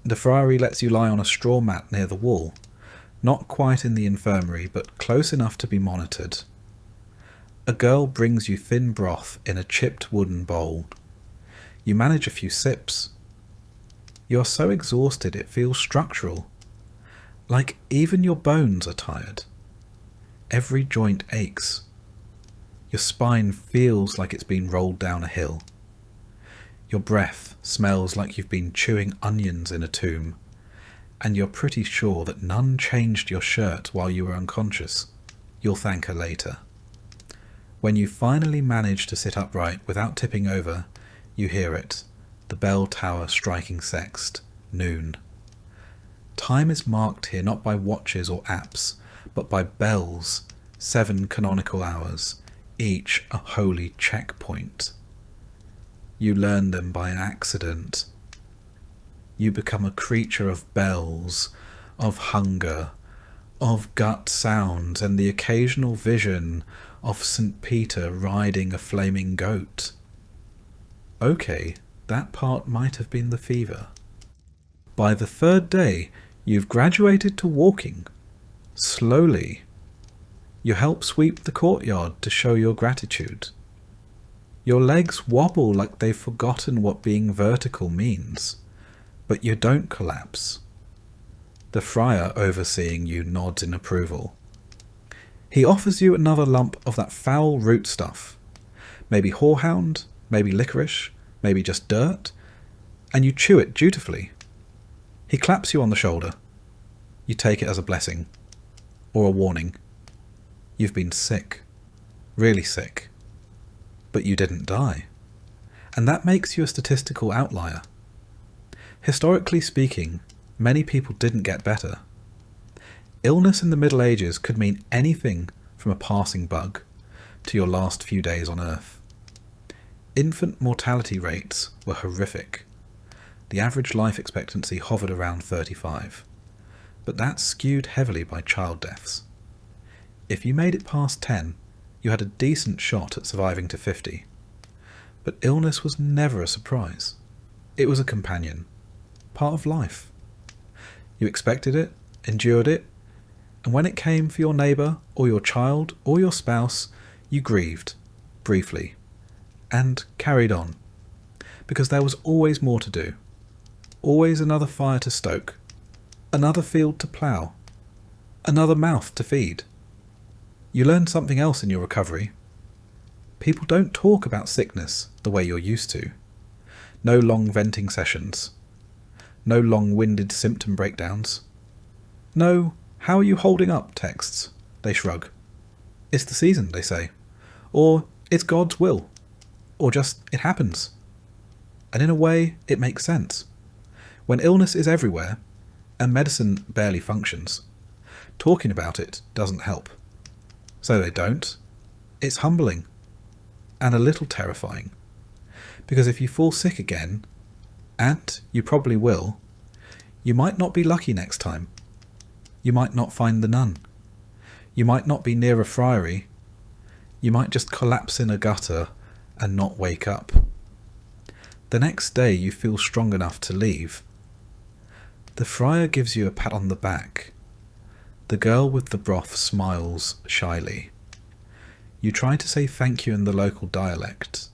The friary lets you lie on a straw mat near the wall, not quite in the infirmary, but close enough to be monitored. A girl brings you thin broth in a chipped wooden bowl. You manage a few sips. You are so exhausted it feels structural, like even your bones are tired. Every joint aches. Your spine feels like it's been rolled down a hill. Your breath smells like you've been chewing onions in a tomb, and you're pretty sure that none changed your shirt while you were unconscious. You'll thank her later. When you finally manage to sit upright without tipping over, you hear it, the bell tower striking sext, noon. Time is marked here not by watches or apps, but by bells, 7 canonical hours, each a holy checkpoint. You learn them by accident. You become a creature of bells, of hunger, of gut sounds, and the occasional vision of St. Peter riding a flaming goat. Okay, that part might have been the fever. By the 3rd day, you've graduated to walking. Slowly. You help sweep the courtyard to show your gratitude. Your legs wobble like they've forgotten what being vertical means, but you don't collapse. The friar overseeing you nods in approval. He offers you another lump of that foul root stuff, maybe horehound, maybe licorice, maybe just dirt, and you chew it dutifully. He claps you on the shoulder. You take it as a blessing, or a warning. You've been sick, really sick. But you didn't die, and that makes you a statistical outlier. Historically speaking, many people didn't get better. Illness in the Middle Ages could mean anything from a passing bug to your last few days on Earth. Infant mortality rates were horrific. The average life expectancy hovered around 35, but that's skewed heavily by child deaths. If you made it past 10, you had a decent shot at surviving to 50. But illness was never a surprise. It was a companion, part of life. You expected it, endured it, and when it came for your neighbour or your child or your spouse, you grieved, briefly, and carried on, because there was always more to do, always another fire to stoke, another field to plough, another mouth to feed. You learned something else in your recovery. People don't talk about sickness the way you're used to. No long venting sessions. No long-winded symptom breakdowns. No, how are you holding up texts, they shrug. It's the season, they say. Or it's God's will. Or just it happens. And in a way, it makes sense. When illness is everywhere, and medicine barely functions, talking about it doesn't help. So they don't. It's humbling. And a little terrifying. Because if you fall sick again, and you probably will, you might not be lucky next time. You might not find the nun. You might not be near a friary. You might just collapse in a gutter and not wake up. The next day you feel strong enough to leave. The friar gives you a pat on the back. The girl with the broth smiles shyly. You try to say thank you in the local dialect,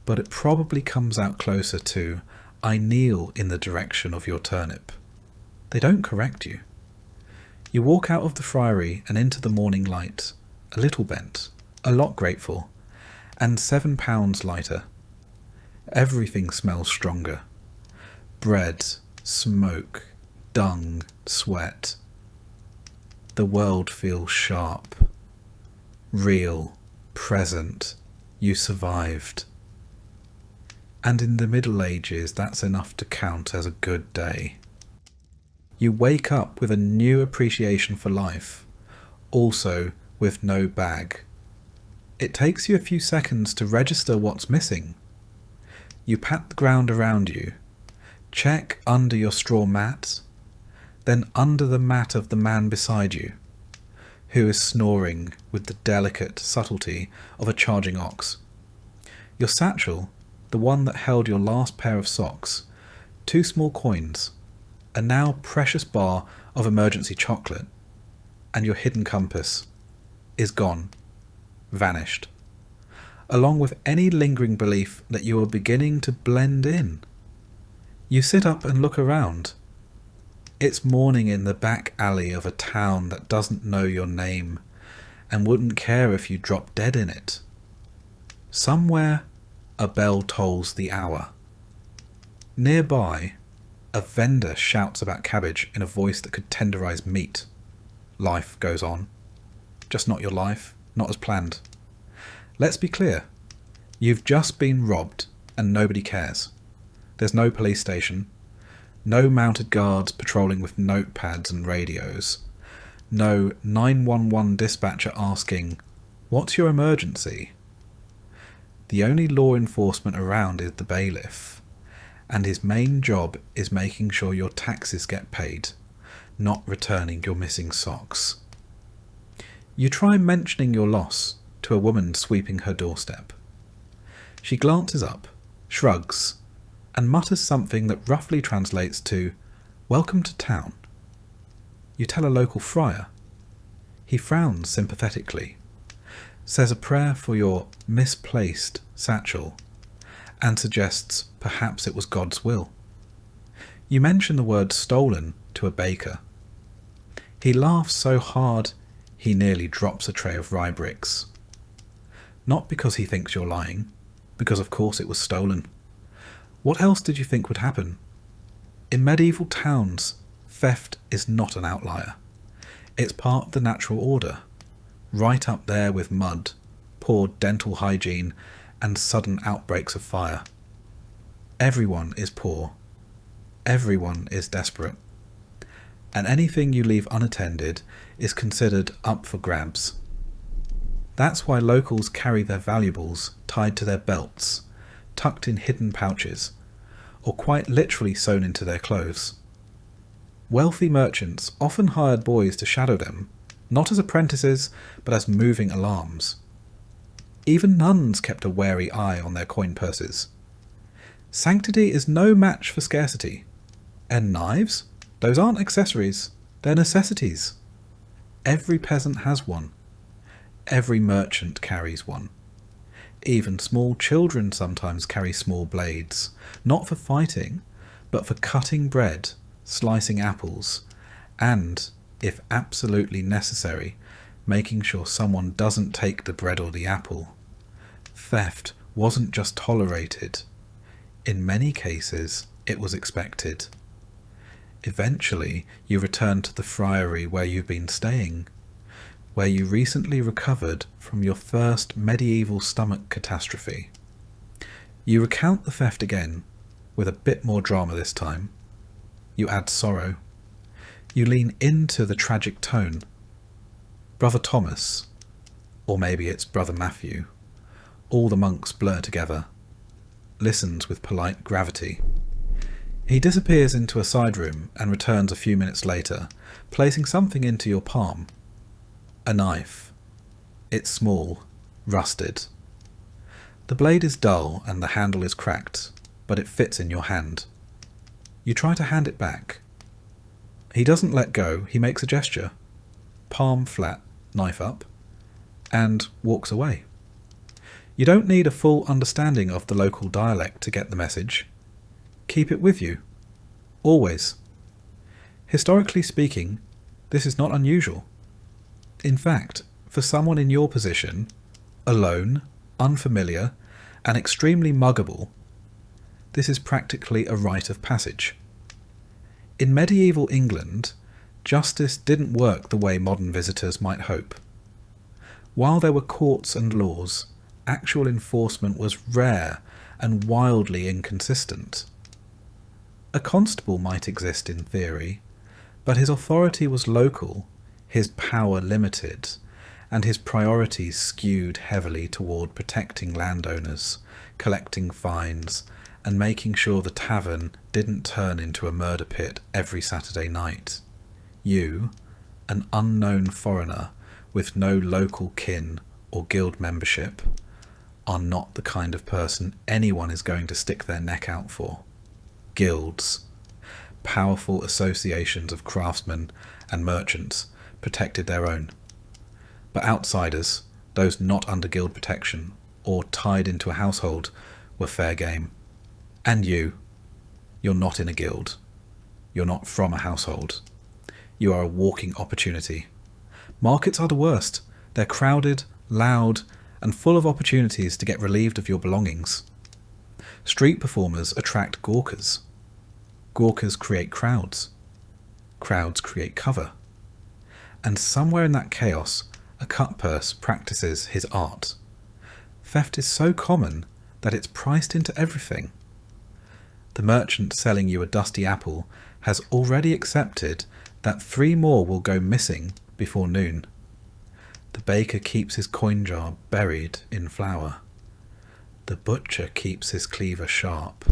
but it probably comes out closer to, I kneel in the direction of your turnip. They don't correct you. You walk out of the friary and into the morning light, a little bent, a lot grateful, and 7 pounds lighter. Everything smells stronger. Bread, smoke, dung, sweat. The world feels sharp, real, present. You survived. And in the Middle Ages, that's enough to count as a good day. You wake up with a new appreciation for life, also with no bag. It takes you a few seconds to register what's missing. You pat the ground around you, check under your straw mat, then under the mat of the man beside you, who is snoring with the delicate subtlety of a charging ox. Your satchel, the one that held your last pair of socks, 2 small coins, a now precious bar of emergency chocolate, and your hidden compass, is gone, vanished, along with any lingering belief that you are beginning to blend in. You sit up and look around. It's morning in the back alley of a town that doesn't know your name and wouldn't care if you dropped dead in it. Somewhere, a bell tolls the hour. Nearby, a vendor shouts about cabbage in a voice that could tenderize meat. Life goes on. Just not your life, not as planned. Let's be clear. You've just been robbed and nobody cares. There's no police station, no mounted guards patrolling with notepads and radios, no 911 dispatcher asking, "What's your emergency?" The only law enforcement around is the bailiff, and his main job is making sure your taxes get paid, not returning your missing socks. You try mentioning your loss to a woman sweeping her doorstep. She glances up, shrugs, and mutters something that roughly translates to, "Welcome to town." You tell a local friar. He frowns sympathetically, says a prayer for your misplaced satchel, and suggests perhaps it was God's will. You mention the word stolen to a baker. He laughs so hard he nearly drops a tray of rye bricks. Not because he thinks you're lying, because of course it was stolen. What else did you think would happen? In medieval towns, theft is not an outlier. It's part of the natural order, right up there with mud, poor dental hygiene, and sudden outbreaks of fire. Everyone is poor. Everyone is desperate. And anything you leave unattended is considered up for grabs. That's why locals carry their valuables tied to their belts, tucked in hidden pouches, or quite literally sewn into their clothes. Wealthy merchants often hired boys to shadow them, not as apprentices, but as moving alarms. Even nuns kept a wary eye on their coin purses. Sanctity is no match for scarcity. And knives? Those aren't accessories, they're necessities. Every peasant has one. Every merchant carries one. Even small children sometimes carry small blades, not for fighting, but for cutting bread, slicing apples, and, if absolutely necessary, making sure someone doesn't take the bread or the apple. Theft wasn't just tolerated. In many cases, it was expected. Eventually, you return to the friary where you've been staying, where you recently recovered from your first medieval stomach catastrophe. You recount the theft again, with a bit more drama this time. You add sorrow. You lean into the tragic tone. Brother Thomas, or maybe it's Brother Matthew, all the monks blur together, listens with polite gravity. He disappears into a side room and returns a few minutes later, placing something into your palm. A knife. It's small, rusted. The blade is dull and the handle is cracked, but it fits in your hand. You try to hand it back. He doesn't let go, he makes a gesture. Palm flat, knife up, and walks away. You don't need a full understanding of the local dialect to get the message. Keep it with you. Always. Historically speaking, this is not unusual. In fact, for someone in your position, alone, unfamiliar, and extremely muggable, This is practically a rite of passage. In medieval England, justice didn't work the way modern visitors might hope. While there were courts and laws, actual enforcement was rare and wildly inconsistent. A constable might exist in theory, but his authority was local, his power limited, and his priorities skewed heavily toward protecting landowners, collecting fines, and making sure the tavern didn't turn into a murder pit every Saturday night. You, an unknown foreigner with no local kin or guild membership, are not the kind of person anyone is going to stick their neck out for. Guilds, powerful associations of craftsmen and merchants, protected their own. But outsiders, those not under guild protection or tied into a household, were fair game. And you're not in a guild. You're not from a household. You are a walking opportunity. Markets are the worst. They're crowded, loud, and full of opportunities to get relieved of your belongings. Street performers attract gawkers. Gawkers create crowds. Crowds create cover. And somewhere in that chaos, a cutpurse practices his art. Theft is so common that it's priced into everything. The merchant selling you a dusty apple has already accepted that 3 more will go missing before noon. The baker keeps his coin jar buried in flour. The butcher keeps his cleaver sharp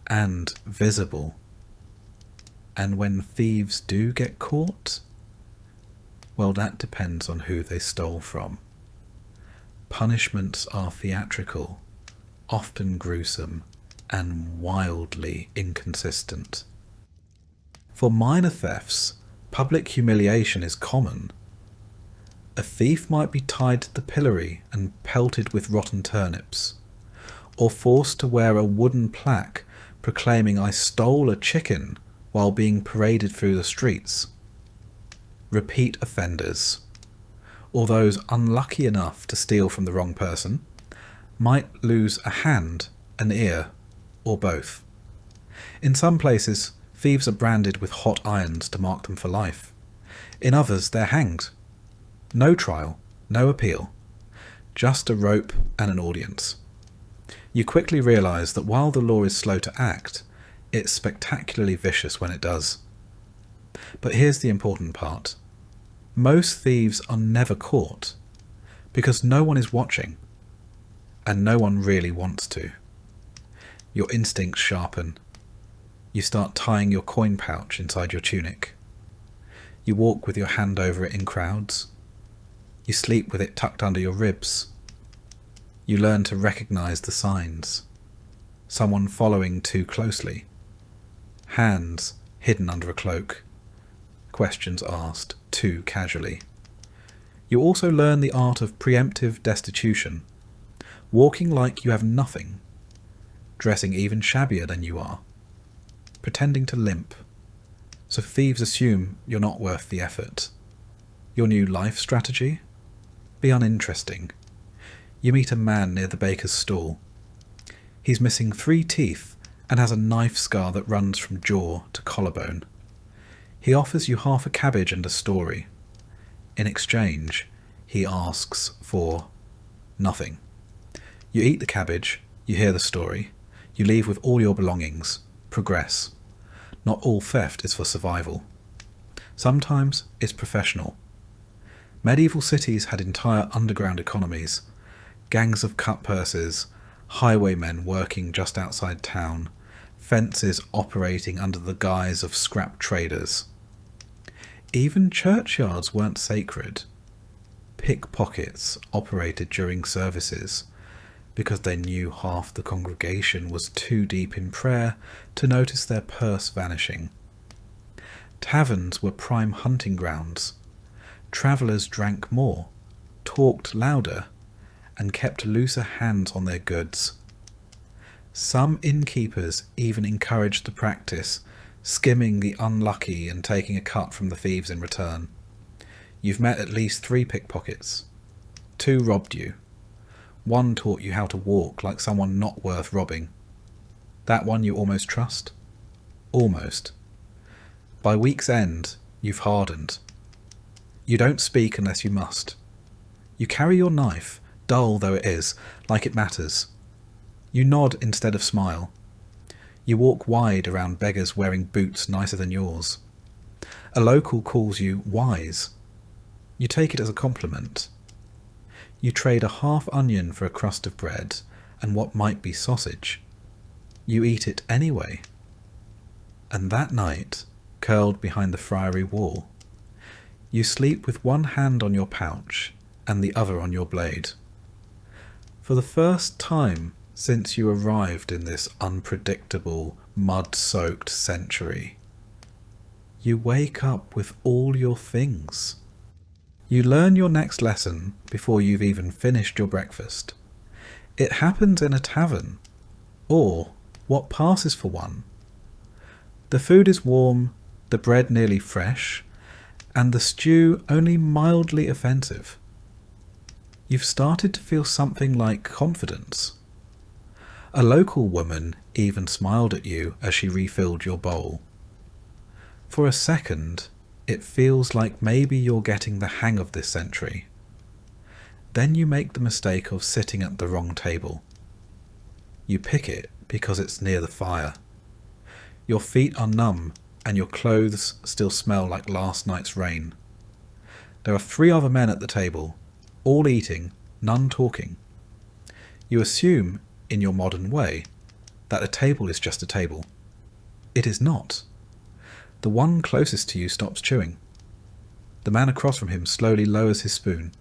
and visible. And when thieves do get caught, well, that depends on who they stole from. Punishments are theatrical, often gruesome, and wildly inconsistent. For minor thefts, public humiliation is common. A thief might be tied to the pillory and pelted with rotten turnips, or forced to wear a wooden plaque proclaiming "I stole a chicken" while being paraded through the streets. Repeat offenders, or those unlucky enough to steal from the wrong person, might lose a hand, an ear, or both. In some places, thieves are branded with hot irons to mark them for life. In others, they're hanged. No trial, no appeal, just a rope and an audience. You quickly realise that while the law is slow to act, it's spectacularly vicious when it does. But here's the important part. Most thieves are never caught, because no one is watching, and no one really wants to. Your instincts sharpen. You start tying your coin pouch inside your tunic. You walk with your hand over it in crowds. You sleep with it tucked under your ribs. You learn to recognise the signs. Someone following too closely. Hands hidden under a cloak. Questions asked too casually. You also learn the art of preemptive destitution. Walking like you have nothing. Dressing even shabbier than you are. Pretending to limp. So thieves assume you're not worth the effort. Your new life strategy? Be uninteresting. You meet a man near the baker's stall. He's missing 3 teeth and has a knife scar that runs from jaw to collarbone. He offers you half a cabbage and a story. In exchange, he asks for nothing. You eat the cabbage, you hear the story, you leave with all your belongings, progress. Not all theft is for survival. Sometimes it's professional. Medieval cities had entire underground economies, gangs of cutpurses, highwaymen working just outside town, fences operating under the guise of scrap traders. Even churchyards weren't sacred. Pickpockets operated during services because they knew half the congregation was too deep in prayer to notice their purse vanishing. Taverns were prime hunting grounds. Travellers drank more, talked louder, and kept looser hands on their goods. Some innkeepers even encouraged the practice, skimming the unlucky and taking a cut from the thieves in return. You've met at least 3 pickpockets. 2 robbed you. 1 taught you how to walk like someone not worth robbing. That one you almost trust? Almost. By week's end, you've hardened. You don't speak unless you must. You carry your knife, dull though it is, like it matters. You nod instead of smile. You walk wide around beggars wearing boots nicer than yours. A local calls you wise. You take it as a compliment. You trade a half onion for a crust of bread and what might be sausage. You eat it anyway. And that night, curled behind the friary wall, you sleep with one hand on your pouch and the other on your blade. For the first time since you arrived in this unpredictable, mud-soaked century, you wake up with all your things. You learn your next lesson before you've even finished your breakfast. It happens in a tavern, or what passes for one. The food is warm, the bread nearly fresh, and the stew only mildly offensive. You've started to feel something like confidence. A local woman even smiled at you as she refilled your bowl. For a second, it feels like maybe you're getting the hang of this century. Then you make the mistake of sitting at the wrong table. You pick it because it's near the fire. Your feet are numb and your clothes still smell like last night's rain. There are 3 other men at the table, all eating, none talking. You assume, in your modern way, that a table is just a table. It is not. The one closest to you stops chewing. The man across from him slowly lowers his spoon.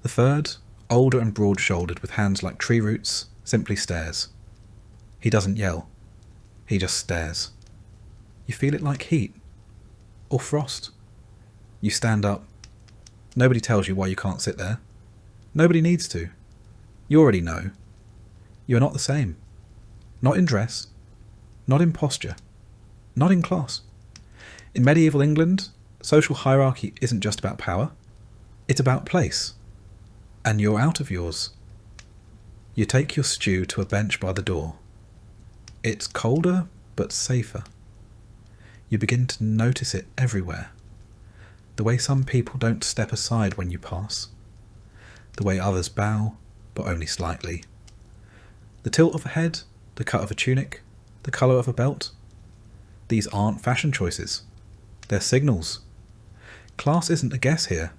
The third, older and broad-shouldered with hands like tree roots, simply stares. He doesn't yell. He just stares. You feel it like heat. Or frost. You stand up. Nobody tells you why you can't sit there. Nobody needs to. You already know. You are not the same. Not in dress. Not in posture. Not in class. In medieval England, social hierarchy isn't just about power. It's about place. And you're out of yours. You take your stew to a bench by the door. It's colder, but safer. You begin to notice it everywhere. The way some people don't step aside when you pass. The way others bow, but only slightly. The tilt of a head, the cut of a tunic, the colour of a belt. These aren't fashion choices. They're signals. Class isn't a guess here.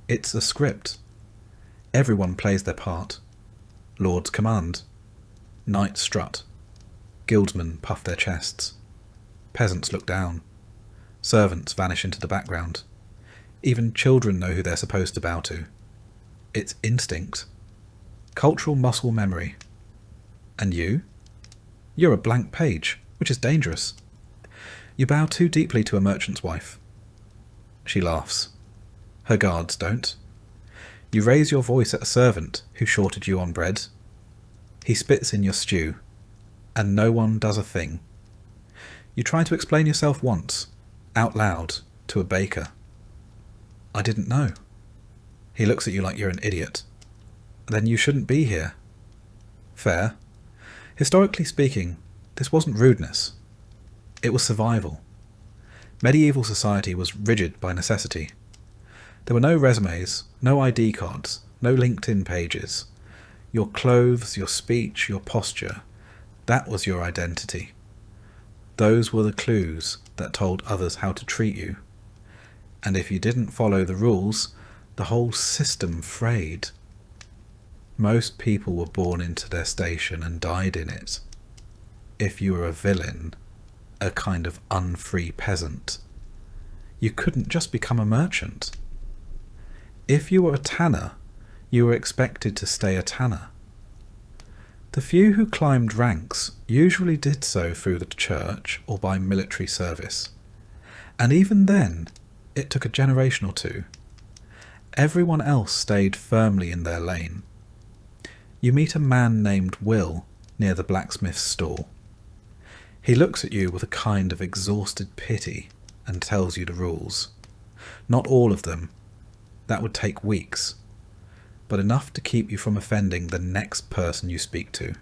It's a script. Everyone plays their part. Lords command. Knights strut. Guildsmen puff their chests. Peasants look down. Servants vanish into the background. Even children know who they're supposed to bow to. It's instinct. Cultural muscle memory. And you? You're a blank page, which is dangerous. You bow too deeply to a merchant's wife. She laughs. Her guards don't. You raise your voice at a servant who shorted you on bread. He spits in your stew, and no one does a thing. You try to explain yourself once, out loud, to a baker. I didn't know. He looks at you like you're an idiot. Then you shouldn't be here. Fair. Historically speaking, this wasn't rudeness. It was survival. Medieval society was rigid by necessity. There were no resumes, no ID cards, no LinkedIn pages. Your clothes, your speech, your posture, that was your identity. Those were the clues that told others how to treat you. And if you didn't follow the rules, the whole system frayed. Most people were born into their station and died in it. If you were a villain, a kind of unfree peasant, you couldn't just become a merchant. If you were a tanner, you were expected to stay a tanner. The few who climbed ranks usually did so through the church or by military service. And even then, it took a generation or two. Everyone else stayed firmly in their lane. You meet a man named Will near the blacksmith's stall. He looks at you with a kind of exhausted pity and tells you the rules. Not all of them. That would take weeks. But enough to keep you from offending the next person you speak to.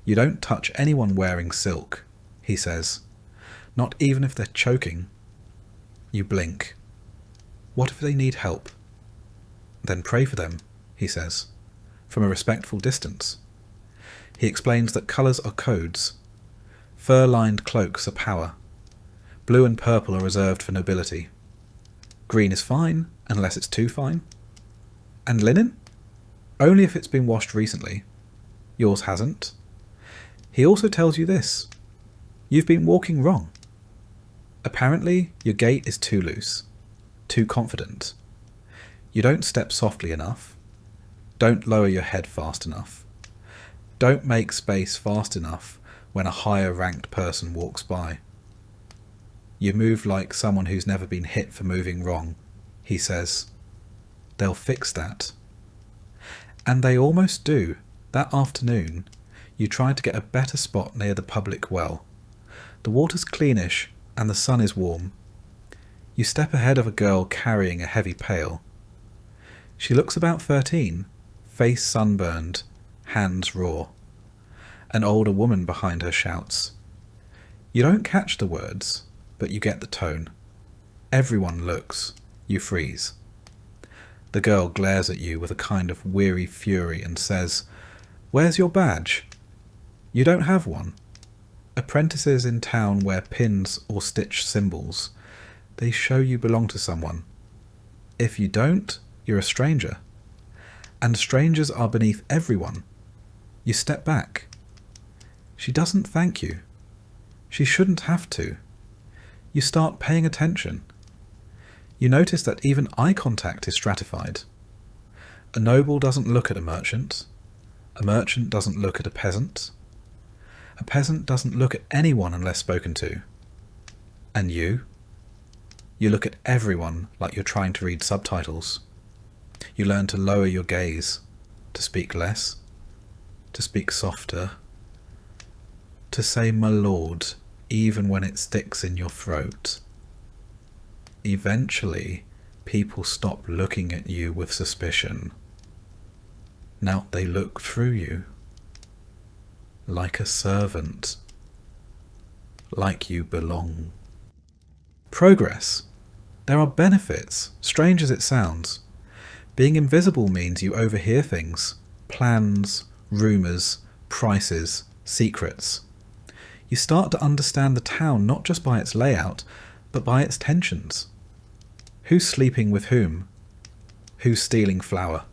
You don't touch anyone wearing silk, he says. Not even if they're choking. You blink. What if they need help? Then pray for them, he says, from a respectful distance. He explains that colours are codes. Fur-lined cloaks are power. Blue and purple are reserved for nobility. Green is fine, unless it's too fine. And linen? Only if it's been washed recently. Yours hasn't. He also tells you this. You've been walking wrong. Apparently, your gait is too loose, too confident. You don't step softly enough. Don't lower your head fast enough. Don't make space fast enough when a higher ranked person walks by. You move like someone who's never been hit for moving wrong, he says. They'll fix that. And they almost do. That afternoon, you try to get a better spot near the public well. The water's cleanish and the sun is warm. You step ahead of a girl carrying a heavy pail. She looks about 13, face sunburned, hands raw. An older woman behind her shouts. You don't catch the words, but you get the tone. Everyone looks. You freeze. The girl glares at you with a kind of weary fury and says, "Where's your badge?" You don't have one. Apprentices in town wear pins or stitch symbols. They show you belong to someone. If you don't, you're a stranger. And strangers are beneath everyone. You step back. She doesn't thank you. She shouldn't have to. You start paying attention. You notice that even eye contact is stratified. A noble doesn't look at a merchant. A merchant doesn't look at a peasant. A peasant doesn't look at anyone unless spoken to. And you? You look at everyone like you're trying to read subtitles. You learn to lower your gaze, to speak less, to speak softer, to say "my lord" even when it sticks in your throat. Eventually, people stop looking at you with suspicion. Now they look through you. Like a servant. Like you belong. Progress. There are benefits, strange as it sounds. Being invisible means you overhear things. Plans, rumours, prices, secrets. You start to understand the town not just by its layout, but by its tensions. Who's sleeping with whom? Who's stealing flour?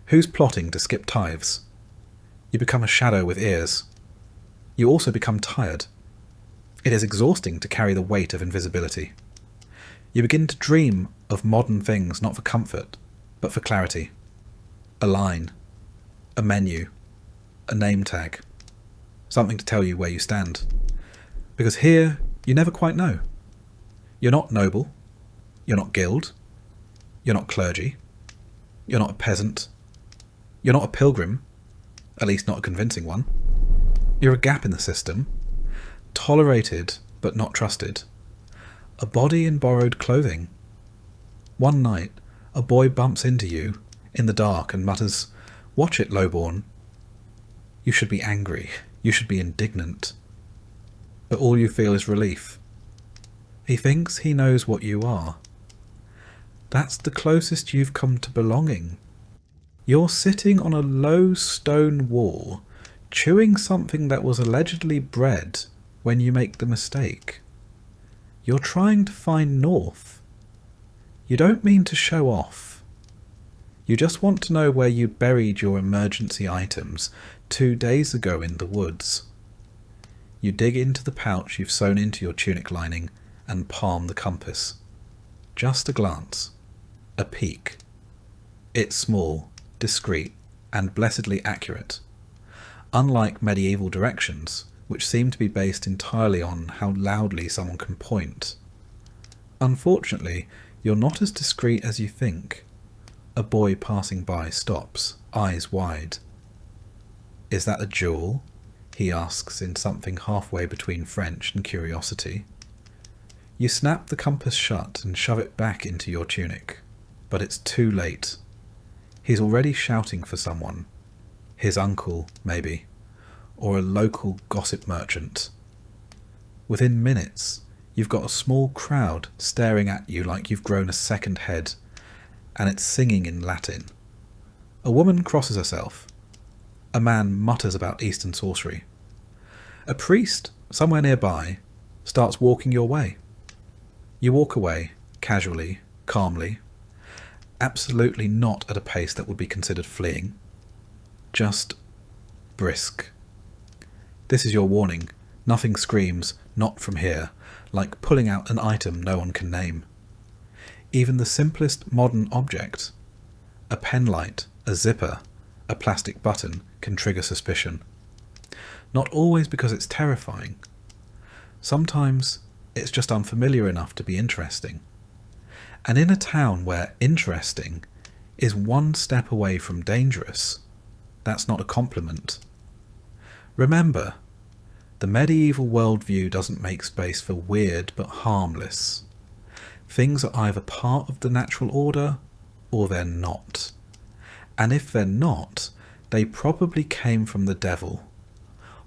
Who's plotting to skip tithes? You become a shadow with ears. You also become tired. It is exhausting to carry the weight of invisibility. You begin to dream of modern things not for comfort, but for clarity. A line, a menu, a name tag, something to tell you where you stand. Because here, you never quite know. You're not noble. You're not guild. You're not clergy. You're not a peasant. You're not a pilgrim, at least not a convincing one. You're a gap in the system, tolerated but not trusted. A body in borrowed clothing. One night, a boy bumps into you in the dark and mutters, "Watch it, lowborn." You should be angry. You should be indignant. But all you feel is relief. He thinks he knows what you are. That's the closest you've come to belonging. You're sitting on a low stone wall, chewing something that was allegedly bread when you make the mistake. You're trying to find north. You don't mean to show off. You just want to know where you buried your emergency items 2 days ago in the woods. You dig into the pouch you've sewn into your tunic lining and palm the compass. Just a glance. A peek. It's small, discreet, and blessedly accurate. Unlike medieval directions, which seem to be based entirely on how loudly someone can point. Unfortunately, you're not as discreet as you think. A boy passing by stops, eyes wide. "Is that a jewel?" he asks in something halfway between French and curiosity. You snap the compass shut and shove it back into your tunic, but it's too late. He's already shouting for someone. His uncle, maybe. or a local gossip merchant. Within minutes, you've got a small crowd staring at you like you've grown a second head, and it's singing in Latin. A woman crosses herself. A man mutters about Eastern sorcery. A priest, somewhere nearby, starts walking your way. You walk away, casually, calmly, absolutely not at a pace that would be considered fleeing. Just brisk. This is your warning. Nothing screams, "not from here," like pulling out an item no one can name. Even the simplest modern object, a pen light, a zipper, a plastic button, can trigger suspicion. Not always because it's terrifying. Sometimes it's just unfamiliar enough to be interesting. And in a town where interesting is one step away from dangerous, that's not a compliment. Remember, the medieval worldview doesn't make space for weird but harmless. Things are either part of the natural order or they're not. And if they're not, they probably came from the devil,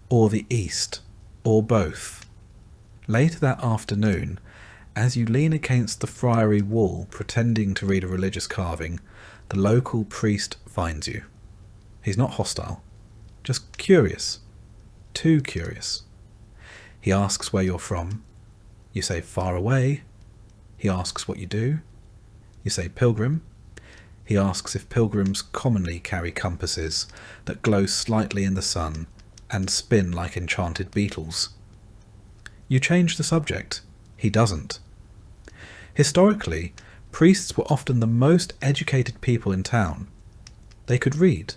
or the East, or both. Later that afternoon, as you lean against the friary wall pretending to read a religious carving, the local priest finds you. He's not hostile, just curious. Too curious. He asks where you're from. You say far away. He asks what you do. You say pilgrim. He asks if pilgrims commonly carry compasses that glow slightly in the sun and spin like enchanted beetles. You change the subject. He doesn't. Historically, priests were often the most educated people in town. They could read.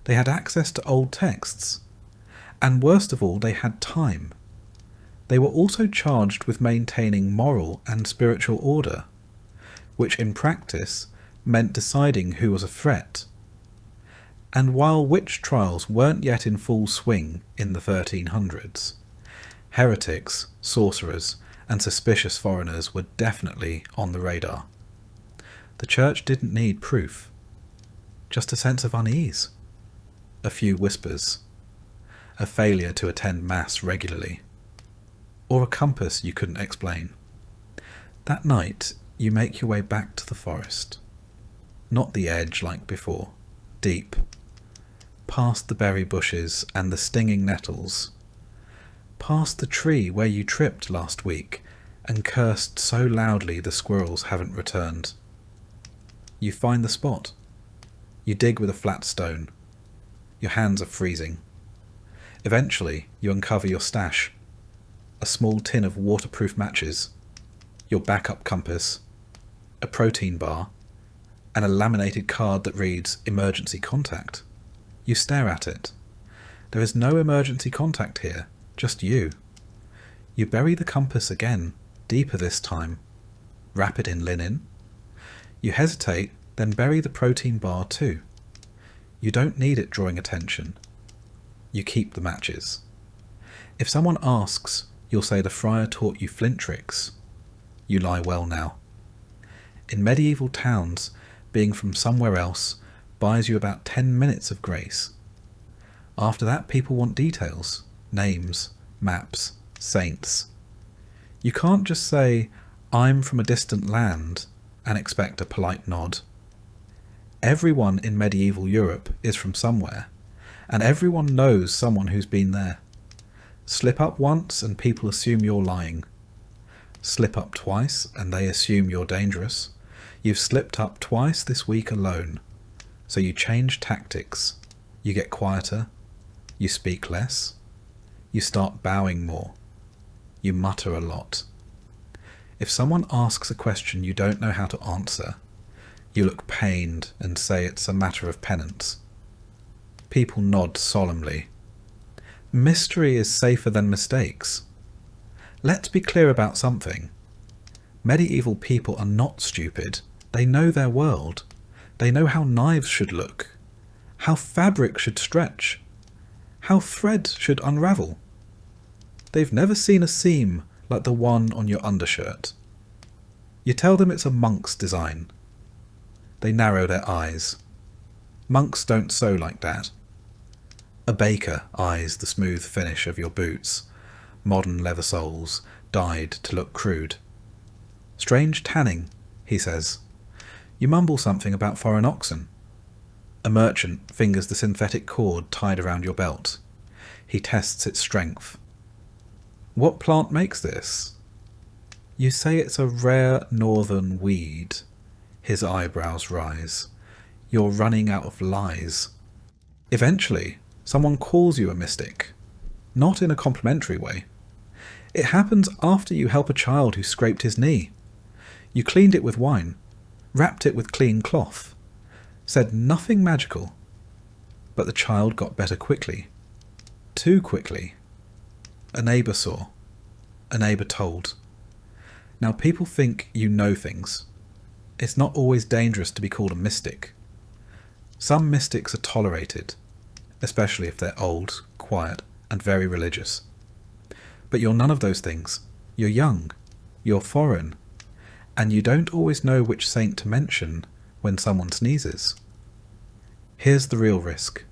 They had access to old texts. And worst of all, they had time. They were also charged with maintaining moral and spiritual order, which in practice meant deciding who was a threat. And while witch trials weren't yet in full swing in the 1300s, heretics, sorcerers, and suspicious foreigners were definitely on the radar. The church didn't need proof, just a sense of unease, a few whispers, a failure to attend mass regularly, or a compass you couldn't explain. That night, you make your way back to the forest. Not the edge like before, deep, past the berry bushes and the stinging nettles, past the tree where you tripped last week and cursed so loudly the squirrels haven't returned. You find the spot. You dig with a flat stone. Your hands are freezing. Eventually, you uncover your stash. A small tin of waterproof matches, your backup compass, a protein bar, and a laminated card that reads "Emergency Contact." You stare at it. There is no emergency contact here, just you. You bury the compass again, deeper this time. Wrap it in linen. You hesitate, then bury the protein bar too. You don't need it drawing attention. You keep the matches. If someone asks, you'll say the friar taught you flint tricks. You lie well now. In medieval towns, being from somewhere else buys you about 10 minutes of grace. After that, people want details, names, maps, saints. You can't just say, "I'm from a distant land," and expect a polite nod. Everyone in medieval Europe is from somewhere, and everyone knows someone who's been there. Slip up once and people assume you're lying. Slip up twice and they assume you're dangerous. You've slipped up twice this week alone. So you change tactics. You get quieter. You speak less. You start bowing more. You mutter a lot. If someone asks a question you don't know how to answer, you look pained and say it's a matter of penance. People nod solemnly. Mystery is safer than mistakes. Let's be clear about something. Medieval people are not stupid. They know their world. They know how knives should look, how fabric should stretch, how thread should unravel. They've never seen a seam like the one on your undershirt. You tell them it's a monk's design. They narrow their eyes. Monks don't sew like that. A baker eyes the smooth finish of your boots, modern leather soles, dyed to look crude. Strange tanning, he says. You mumble something about foreign oxen. A merchant fingers the synthetic cord tied around your belt. He tests its strength. What plant makes this? You say it's a rare northern weed. His eyebrows rise. You're running out of lies. Eventually, someone calls you a mystic. Not in a complimentary way. It happens after you help a child who scraped his knee. You cleaned it with wine, wrapped it with clean cloth, said nothing magical. But the child got better quickly. Too quickly. A neighbour saw. A neighbour told. Now people think you know things. It's not always dangerous to be called a mystic. Some mystics are tolerated, especially if they're old, quiet, and very religious. But you're none of those things. You're young. You're foreign. And you don't always know which saint to mention when someone sneezes. Here's the real risk.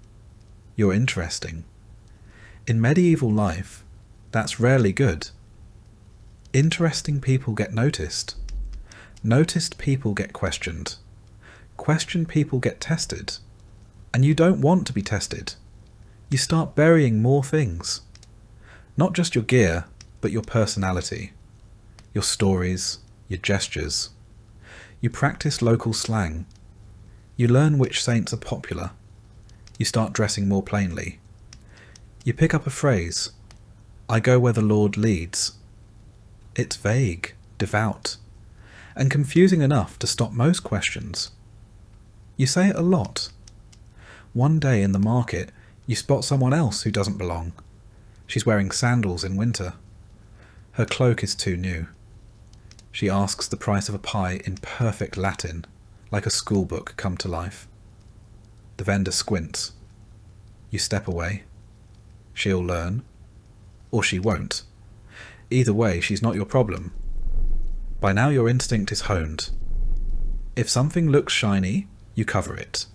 You're interesting. In medieval life, that's rarely good. Interesting people get noticed. Noticed people get questioned. Questioned people get tested. And you don't want to be tested. You start burying more things. Not just your gear, but your personality. Your stories, your gestures. You practice local slang. You learn which saints are popular. You start dressing more plainly. You pick up a phrase. I go where the Lord leads. It's vague, devout, and confusing enough to stop most questions. You say it a lot. One day in the market, you spot someone else who doesn't belong. She's wearing sandals in winter. Her cloak is too new. She asks the price of a pie in perfect Latin, like a schoolbook come to life. The vendor squints. You step away. She'll learn. Or she won't. Either way, she's not your problem. By now your instinct is honed. If something looks shiny, you cover it.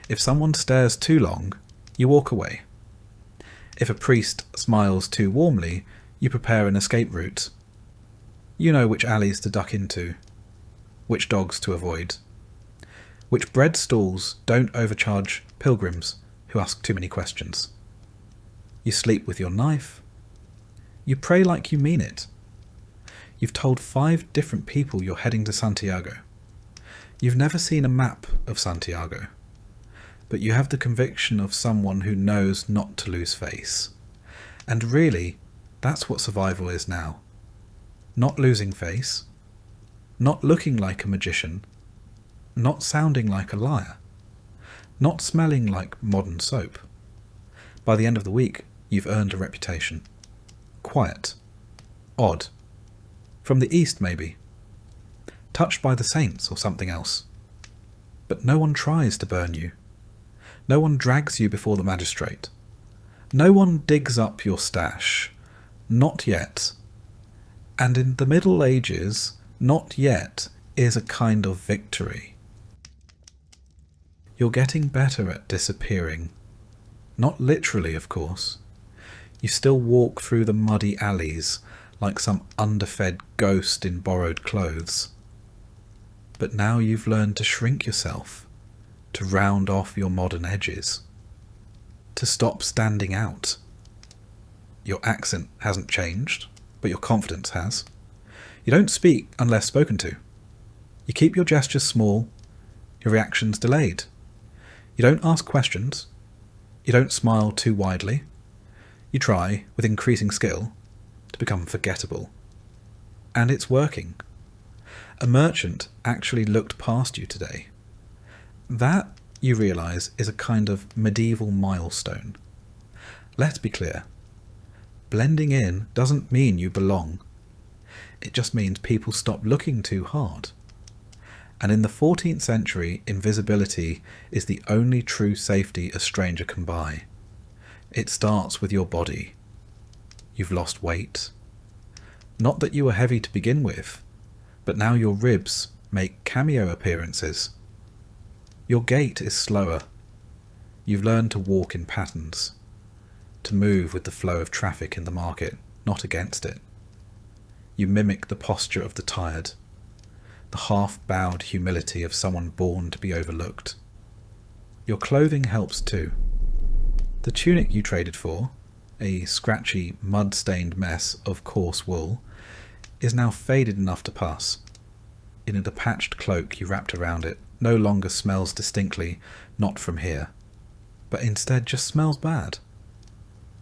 If someone stares too long, you walk away. If a priest smiles too warmly, you prepare an escape route. You know which alleys to duck into, which dogs to avoid, which bread stalls don't overcharge pilgrims who ask too many questions. You sleep with your knife. You pray like you mean it. You've told 5 different people you're heading to Santiago. You've never seen a map of Santiago, but you have the conviction of someone who knows not to lose face. And really, that's what survival is now. Not losing face, not looking like a magician, not sounding like a liar, not smelling like modern soap. By the end of the week, you've earned a reputation. Quiet. Odd. From the East, maybe. Touched by the saints or something else. But no one tries to burn you. No one drags you before the magistrate. No one digs up your stash. Not yet. And in the Middle Ages, not yet is a kind of victory. You're getting better at disappearing. Not literally, of course. You still walk through the muddy alleys like some underfed ghost in borrowed clothes. But now you've learned to shrink yourself, to round off your modern edges, to stop standing out. Your accent hasn't changed, but your confidence has. You don't speak unless spoken to. You keep your gestures small, your reactions delayed. You don't ask questions. You don't smile too widely. You try, with increasing skill, to become forgettable. And it's working. A merchant actually looked past you today. That, you realise, is a kind of medieval milestone. Let's be clear. Blending in doesn't mean you belong. It just means people stop looking too hard. And in the 14th century, invisibility is the only true safety a stranger can buy. It starts with your body. You've lost weight. Not that you were heavy to begin with, but now your ribs make cameo appearances. Your gait is slower. You've learned to walk in patterns, to move with the flow of traffic in the market, not against it. You mimic the posture of the tired, the half-bowed humility of someone born to be overlooked. Your clothing helps too. The tunic you traded for, a scratchy, mud-stained mess of coarse wool, is now faded enough to pass. In the patched cloak you wrapped around it no longer smells distinctly not from here, but instead just smells bad,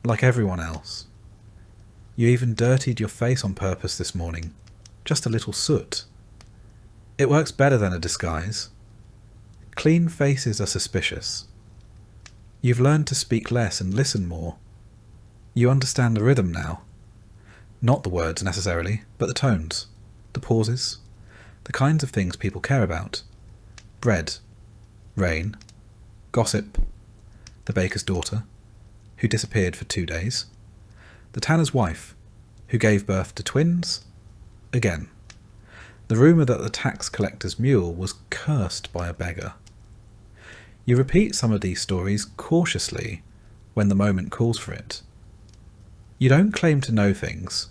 like everyone else. You even dirtied your face on purpose this morning, just a little soot. It works better than a disguise. Clean faces are suspicious. You've learned to speak less and listen more. You understand the rhythm now. Not the words necessarily, but the tones, the pauses, the kinds of things people care about. Bread, rain, gossip, the baker's daughter, who disappeared for 2 days, the tanner's wife, who gave birth to twins, again, the rumour that the tax collector's mule was cursed by a beggar. You repeat some of these stories cautiously when the moment calls for it. You don't claim to know things,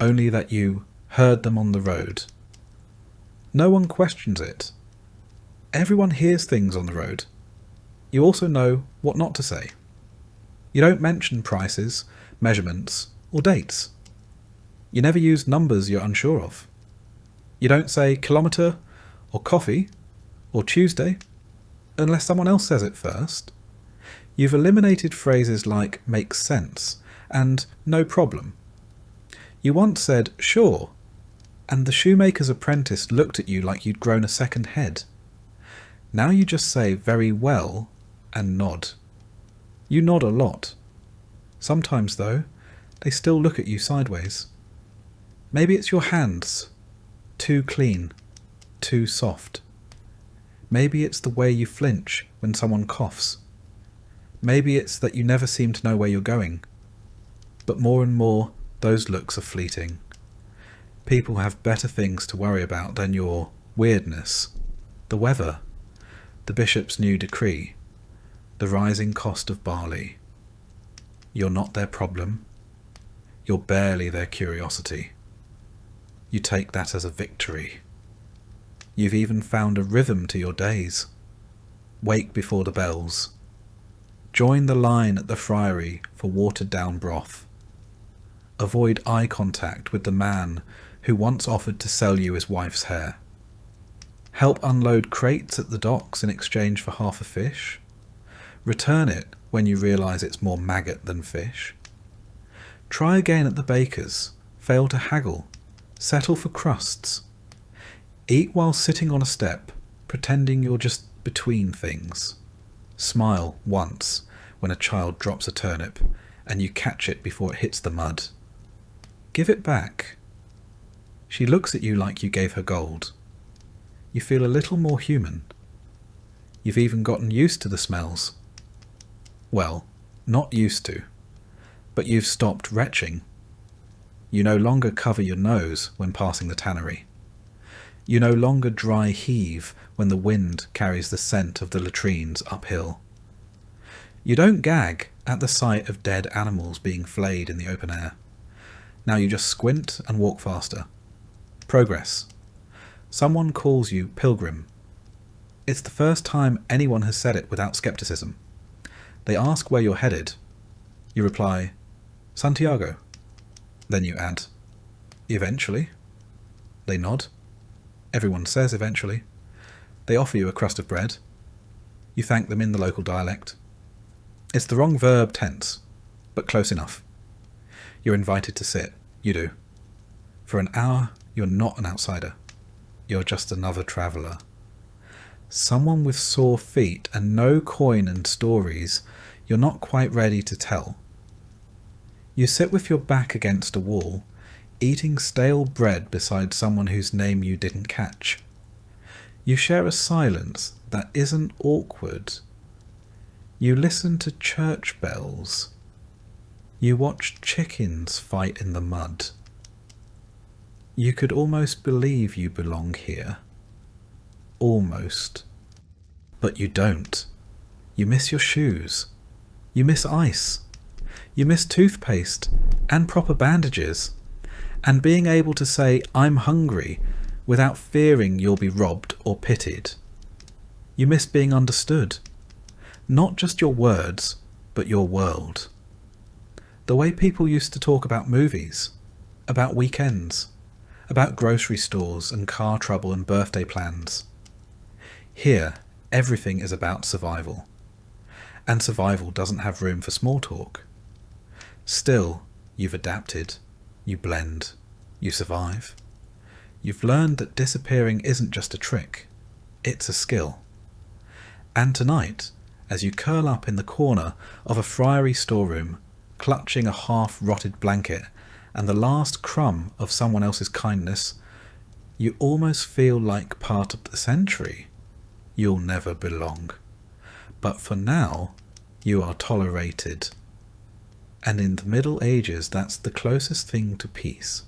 only that you heard them on the road. No one questions it. Everyone hears things on the road. You also know what not to say. You don't mention prices, measurements, or dates. You never use numbers you're unsure of. You don't say kilometre, or coffee, or Tuesday, unless someone else says it first. You've eliminated phrases like makes sense and no problem. You once said sure, and the shoemaker's apprentice looked at you like you'd grown a second head. Now you just say very well and nod. You nod a lot. Sometimes, though, they still look at you sideways. Maybe it's your hands, too clean, too soft. Maybe it's the way you flinch when someone coughs. Maybe it's that you never seem to know where you're going. But more and more, those looks are fleeting. People have better things to worry about than your weirdness, the weather, the bishop's new decree, the rising cost of barley. You're not their problem. You're barely their curiosity. You take that as a victory. You've even found a rhythm to your days. Wake before the bells. Join the line at the friary for watered-down broth. Avoid eye contact with the man who once offered to sell you his wife's hair. Help unload crates at the docks in exchange for half a fish. Return it when you realise it's more maggot than fish. Try again at the baker's. Fail to haggle. Settle for crusts. Eat while sitting on a step, pretending you're just between things. Smile once when a child drops a turnip and you catch it before it hits the mud. Give it back. She looks at you like you gave her gold. You feel a little more human. You've even gotten used to the smells. Well, not used to, but you've stopped retching. You no longer cover your nose when passing the tannery. You no longer dry heave when the wind carries the scent of the latrines uphill. You don't gag at the sight of dead animals being flayed in the open air. Now you just squint and walk faster. Progress. Someone calls you pilgrim. It's the first time anyone has said it without skepticism. They ask where you're headed. You reply, Santiago. Then you add, eventually. They nod. Everyone says eventually. They offer you a crust of bread. You thank them in the local dialect. It's the wrong verb tense, but close enough. You're invited to sit. You do. For an hour, you're not an outsider. You're just another traveller. Someone with sore feet and no coin and stories you're not quite ready to tell. You sit with your back against a wall, eating stale bread beside someone whose name you didn't catch. You share a silence that isn't awkward. You listen to church bells. You watch chickens fight in the mud. You could almost believe you belong here. Almost. But you don't. You miss your shoes. You miss ice. You miss toothpaste and proper bandages. And being able to say, "I'm hungry," without fearing you'll be robbed or pitied. You miss being understood. Not just your words, but your world. The way people used to talk about movies, about weekends, about grocery stores and car trouble and birthday plans. Here, everything is about survival. And survival doesn't have room for small talk. Still, you've adapted, you blend, you survive. You've learned that disappearing isn't just a trick, it's a skill. And tonight, as you curl up in the corner of a friary storeroom, clutching a half-rotted blanket and the last crumb of someone else's kindness, you almost feel like part of the century. You'll never belong. But for now, you are tolerated. And in the Middle Ages, that's the closest thing to peace.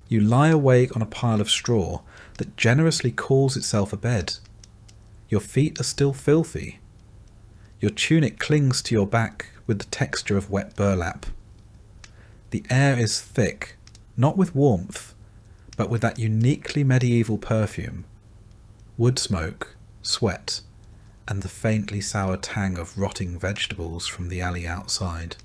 You lie awake on a pile of straw that generously calls itself a bed. Your feet are still filthy. Your tunic clings to your back with the texture of wet burlap. The air is thick, not with warmth, but with that uniquely medieval perfume. Wood smoke, sweat, and the faintly sour tang of rotting vegetables from the alley outside.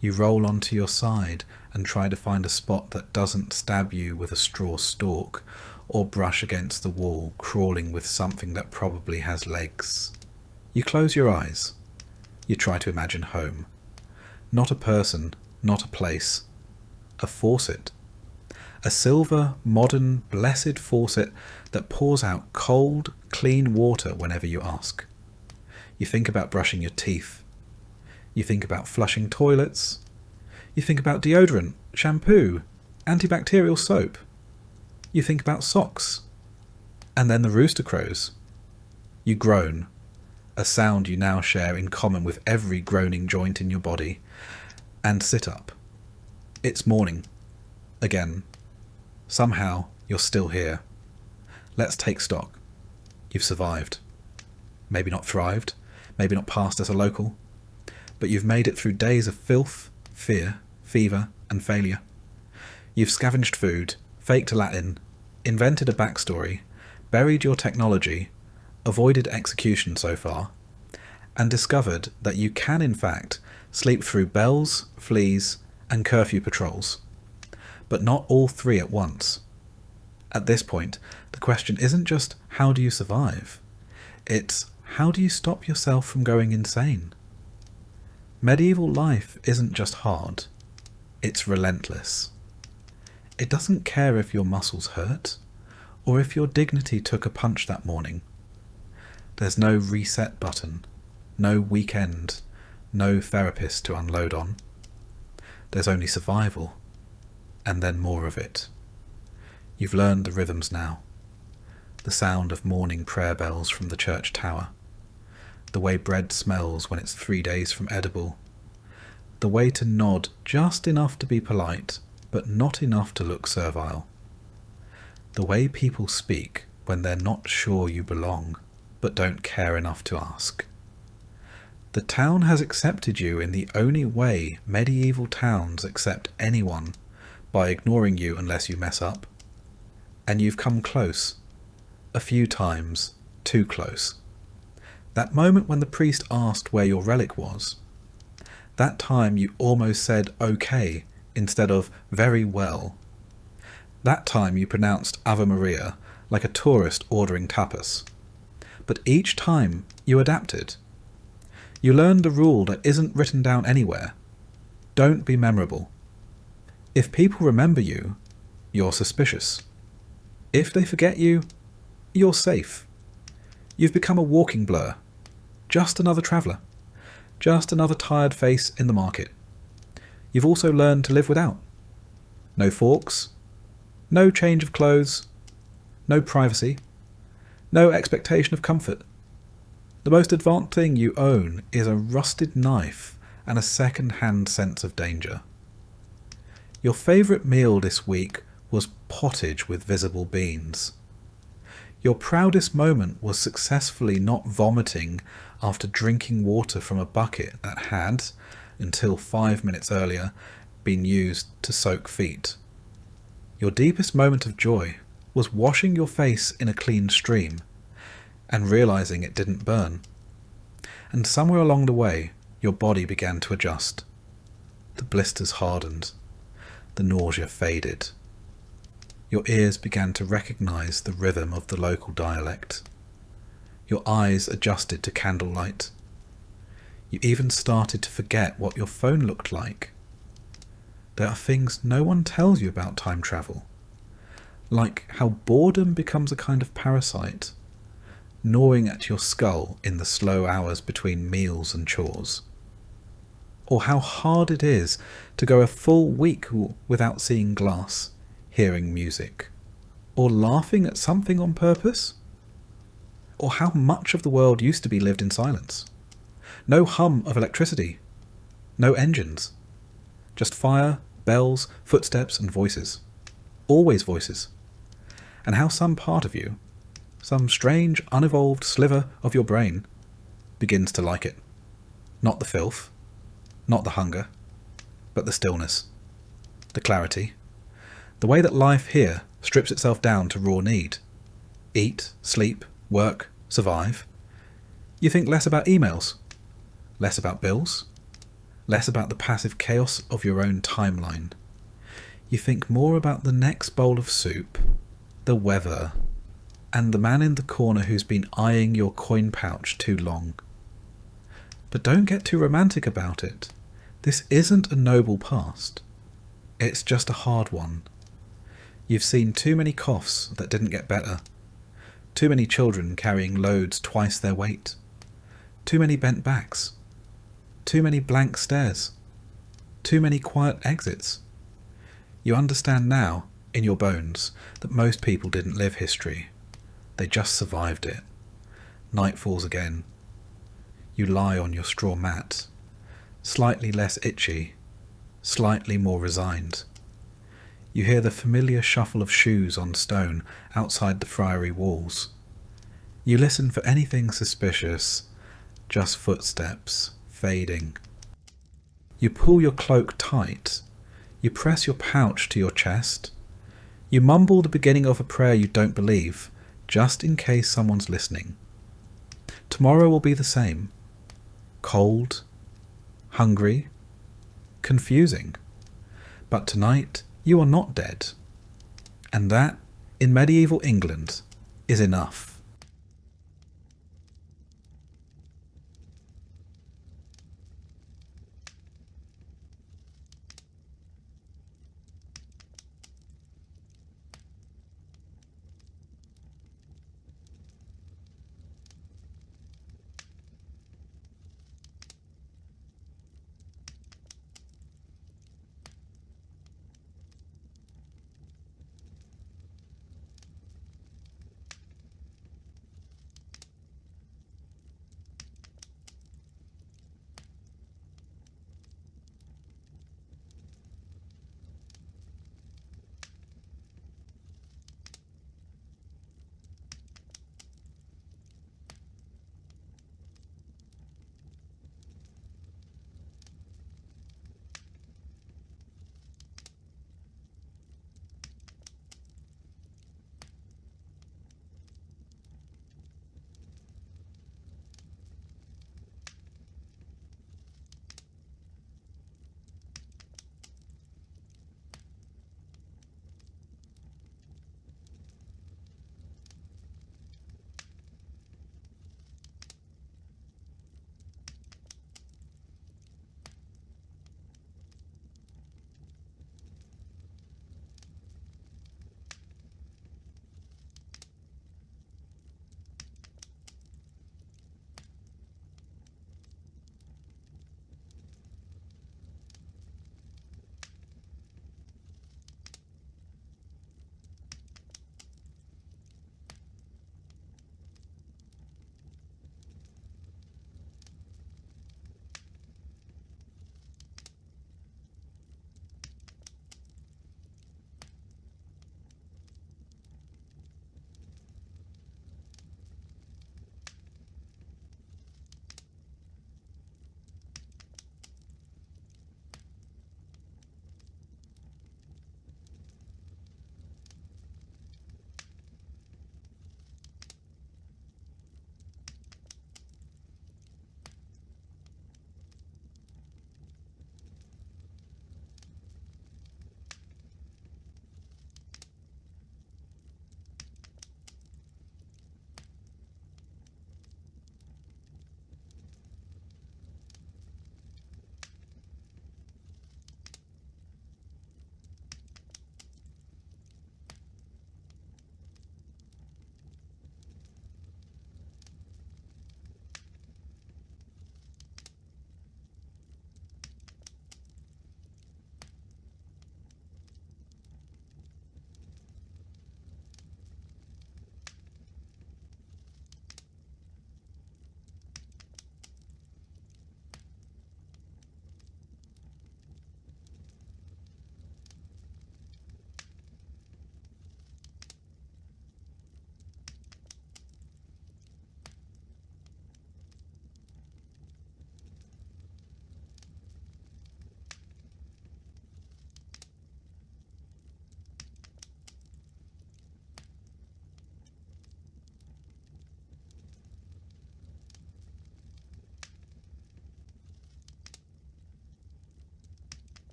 You roll onto your side and try to find a spot that doesn't stab you with a straw stalk or brush against the wall, crawling with something that probably has legs. You close your eyes. You try to imagine home. Not a person, not a place. A faucet. A silver, modern, blessed faucet that pours out cold, clean water whenever you ask. You think about brushing your teeth. You think about flushing toilets. You think about deodorant, shampoo, antibacterial soap. You think about socks. And then the rooster crows. You groan, a sound you now share in common with every groaning joint in your body, and sit up. It's morning. Again. Somehow, you're still here. Let's take stock. You've survived. Maybe not thrived, maybe not passed as a local, but you've made it through days of filth, fear, fever, and failure. You've scavenged food, faked Latin, invented a backstory, buried your technology, avoided execution so far, and discovered that you can in fact sleep through bells, fleas, and curfew patrols. But not all three at once. At this point, the question isn't just how do you survive? It's how do you stop yourself from going insane? Medieval life isn't just hard, it's relentless. It doesn't care if your muscles hurt, or if your dignity took a punch that morning. There's no reset button, no weekend, no therapist to unload on. There's only survival, and then more of it. You've learned the rhythms now. The sound of morning prayer bells from the church tower. The way bread smells when it's 3 days from edible. The way to nod just enough to be polite, but not enough to look servile. The way people speak when they're not sure you belong, but don't care enough to ask. The town has accepted you in the only way medieval towns accept anyone, by ignoring you unless you mess up. And you've come close. A few times, too close. That moment when the priest asked where your relic was. That time you almost said okay instead of very well. That time you pronounced Ave Maria like a tourist ordering tapas. But each time you adapted. You learned the rule that isn't written down anywhere. Don't be memorable. If people remember you, you're suspicious. If they forget you, you're safe. You've become a walking blur. Just another traveller. Just another tired face in the market. You've also learned to live without. No forks. No change of clothes. No privacy. No expectation of comfort. The most advanced thing you own is a rusted knife and a second-hand sense of danger. Your favourite meal this week was pottage with visible beans. Your proudest moment was successfully not vomiting after drinking water from a bucket that had, until 5 minutes earlier, been used to soak feet. Your deepest moment of joy was washing your face in a clean stream and realizing it didn't burn. And somewhere along the way, your body began to adjust. The blisters hardened. The nausea faded. Your ears began to recognize the rhythm of the local dialect. Your eyes adjusted to candlelight. You even started to forget what your phone looked like. There are things no one tells you about time travel, like how boredom becomes a kind of parasite, gnawing at your skull in the slow hours between meals and chores. Or how hard it is to go a full week without seeing glass, hearing music, or laughing at something on purpose. Or how much of the world used to be lived in silence. No hum of electricity, no engines, just fire, bells, footsteps and voices. Always voices. And how some part of you, some strange unevolved sliver of your brain, begins to like it. Not the filth, not the hunger, but the stillness, the clarity, the way that life here strips itself down to raw need. Eat, sleep, work, survive. You think less about emails, less about bills, less about the passive chaos of your own timeline. You think more about the next bowl of soup, the weather, and the man in the corner who's been eyeing your coin pouch too long. But don't get too romantic about it. This isn't a noble past. It's just a hard one. You've seen too many coughs that didn't get better. Too many children carrying loads twice their weight. Too many bent backs. Too many blank stares. Too many quiet exits. You understand now, in your bones, that most people didn't live history. They just survived it. Night falls again. You lie on your straw mat, slightly less itchy, slightly more resigned. You hear the familiar shuffle of shoes on stone outside the friary walls. You listen for anything suspicious, just footsteps, fading. You pull your cloak tight. You press your pouch to your chest. You mumble the beginning of a prayer you don't believe, just in case someone's listening. Tomorrow will be the same. Cold, hungry, confusing. But tonight you are not dead. And that, in medieval England, is enough.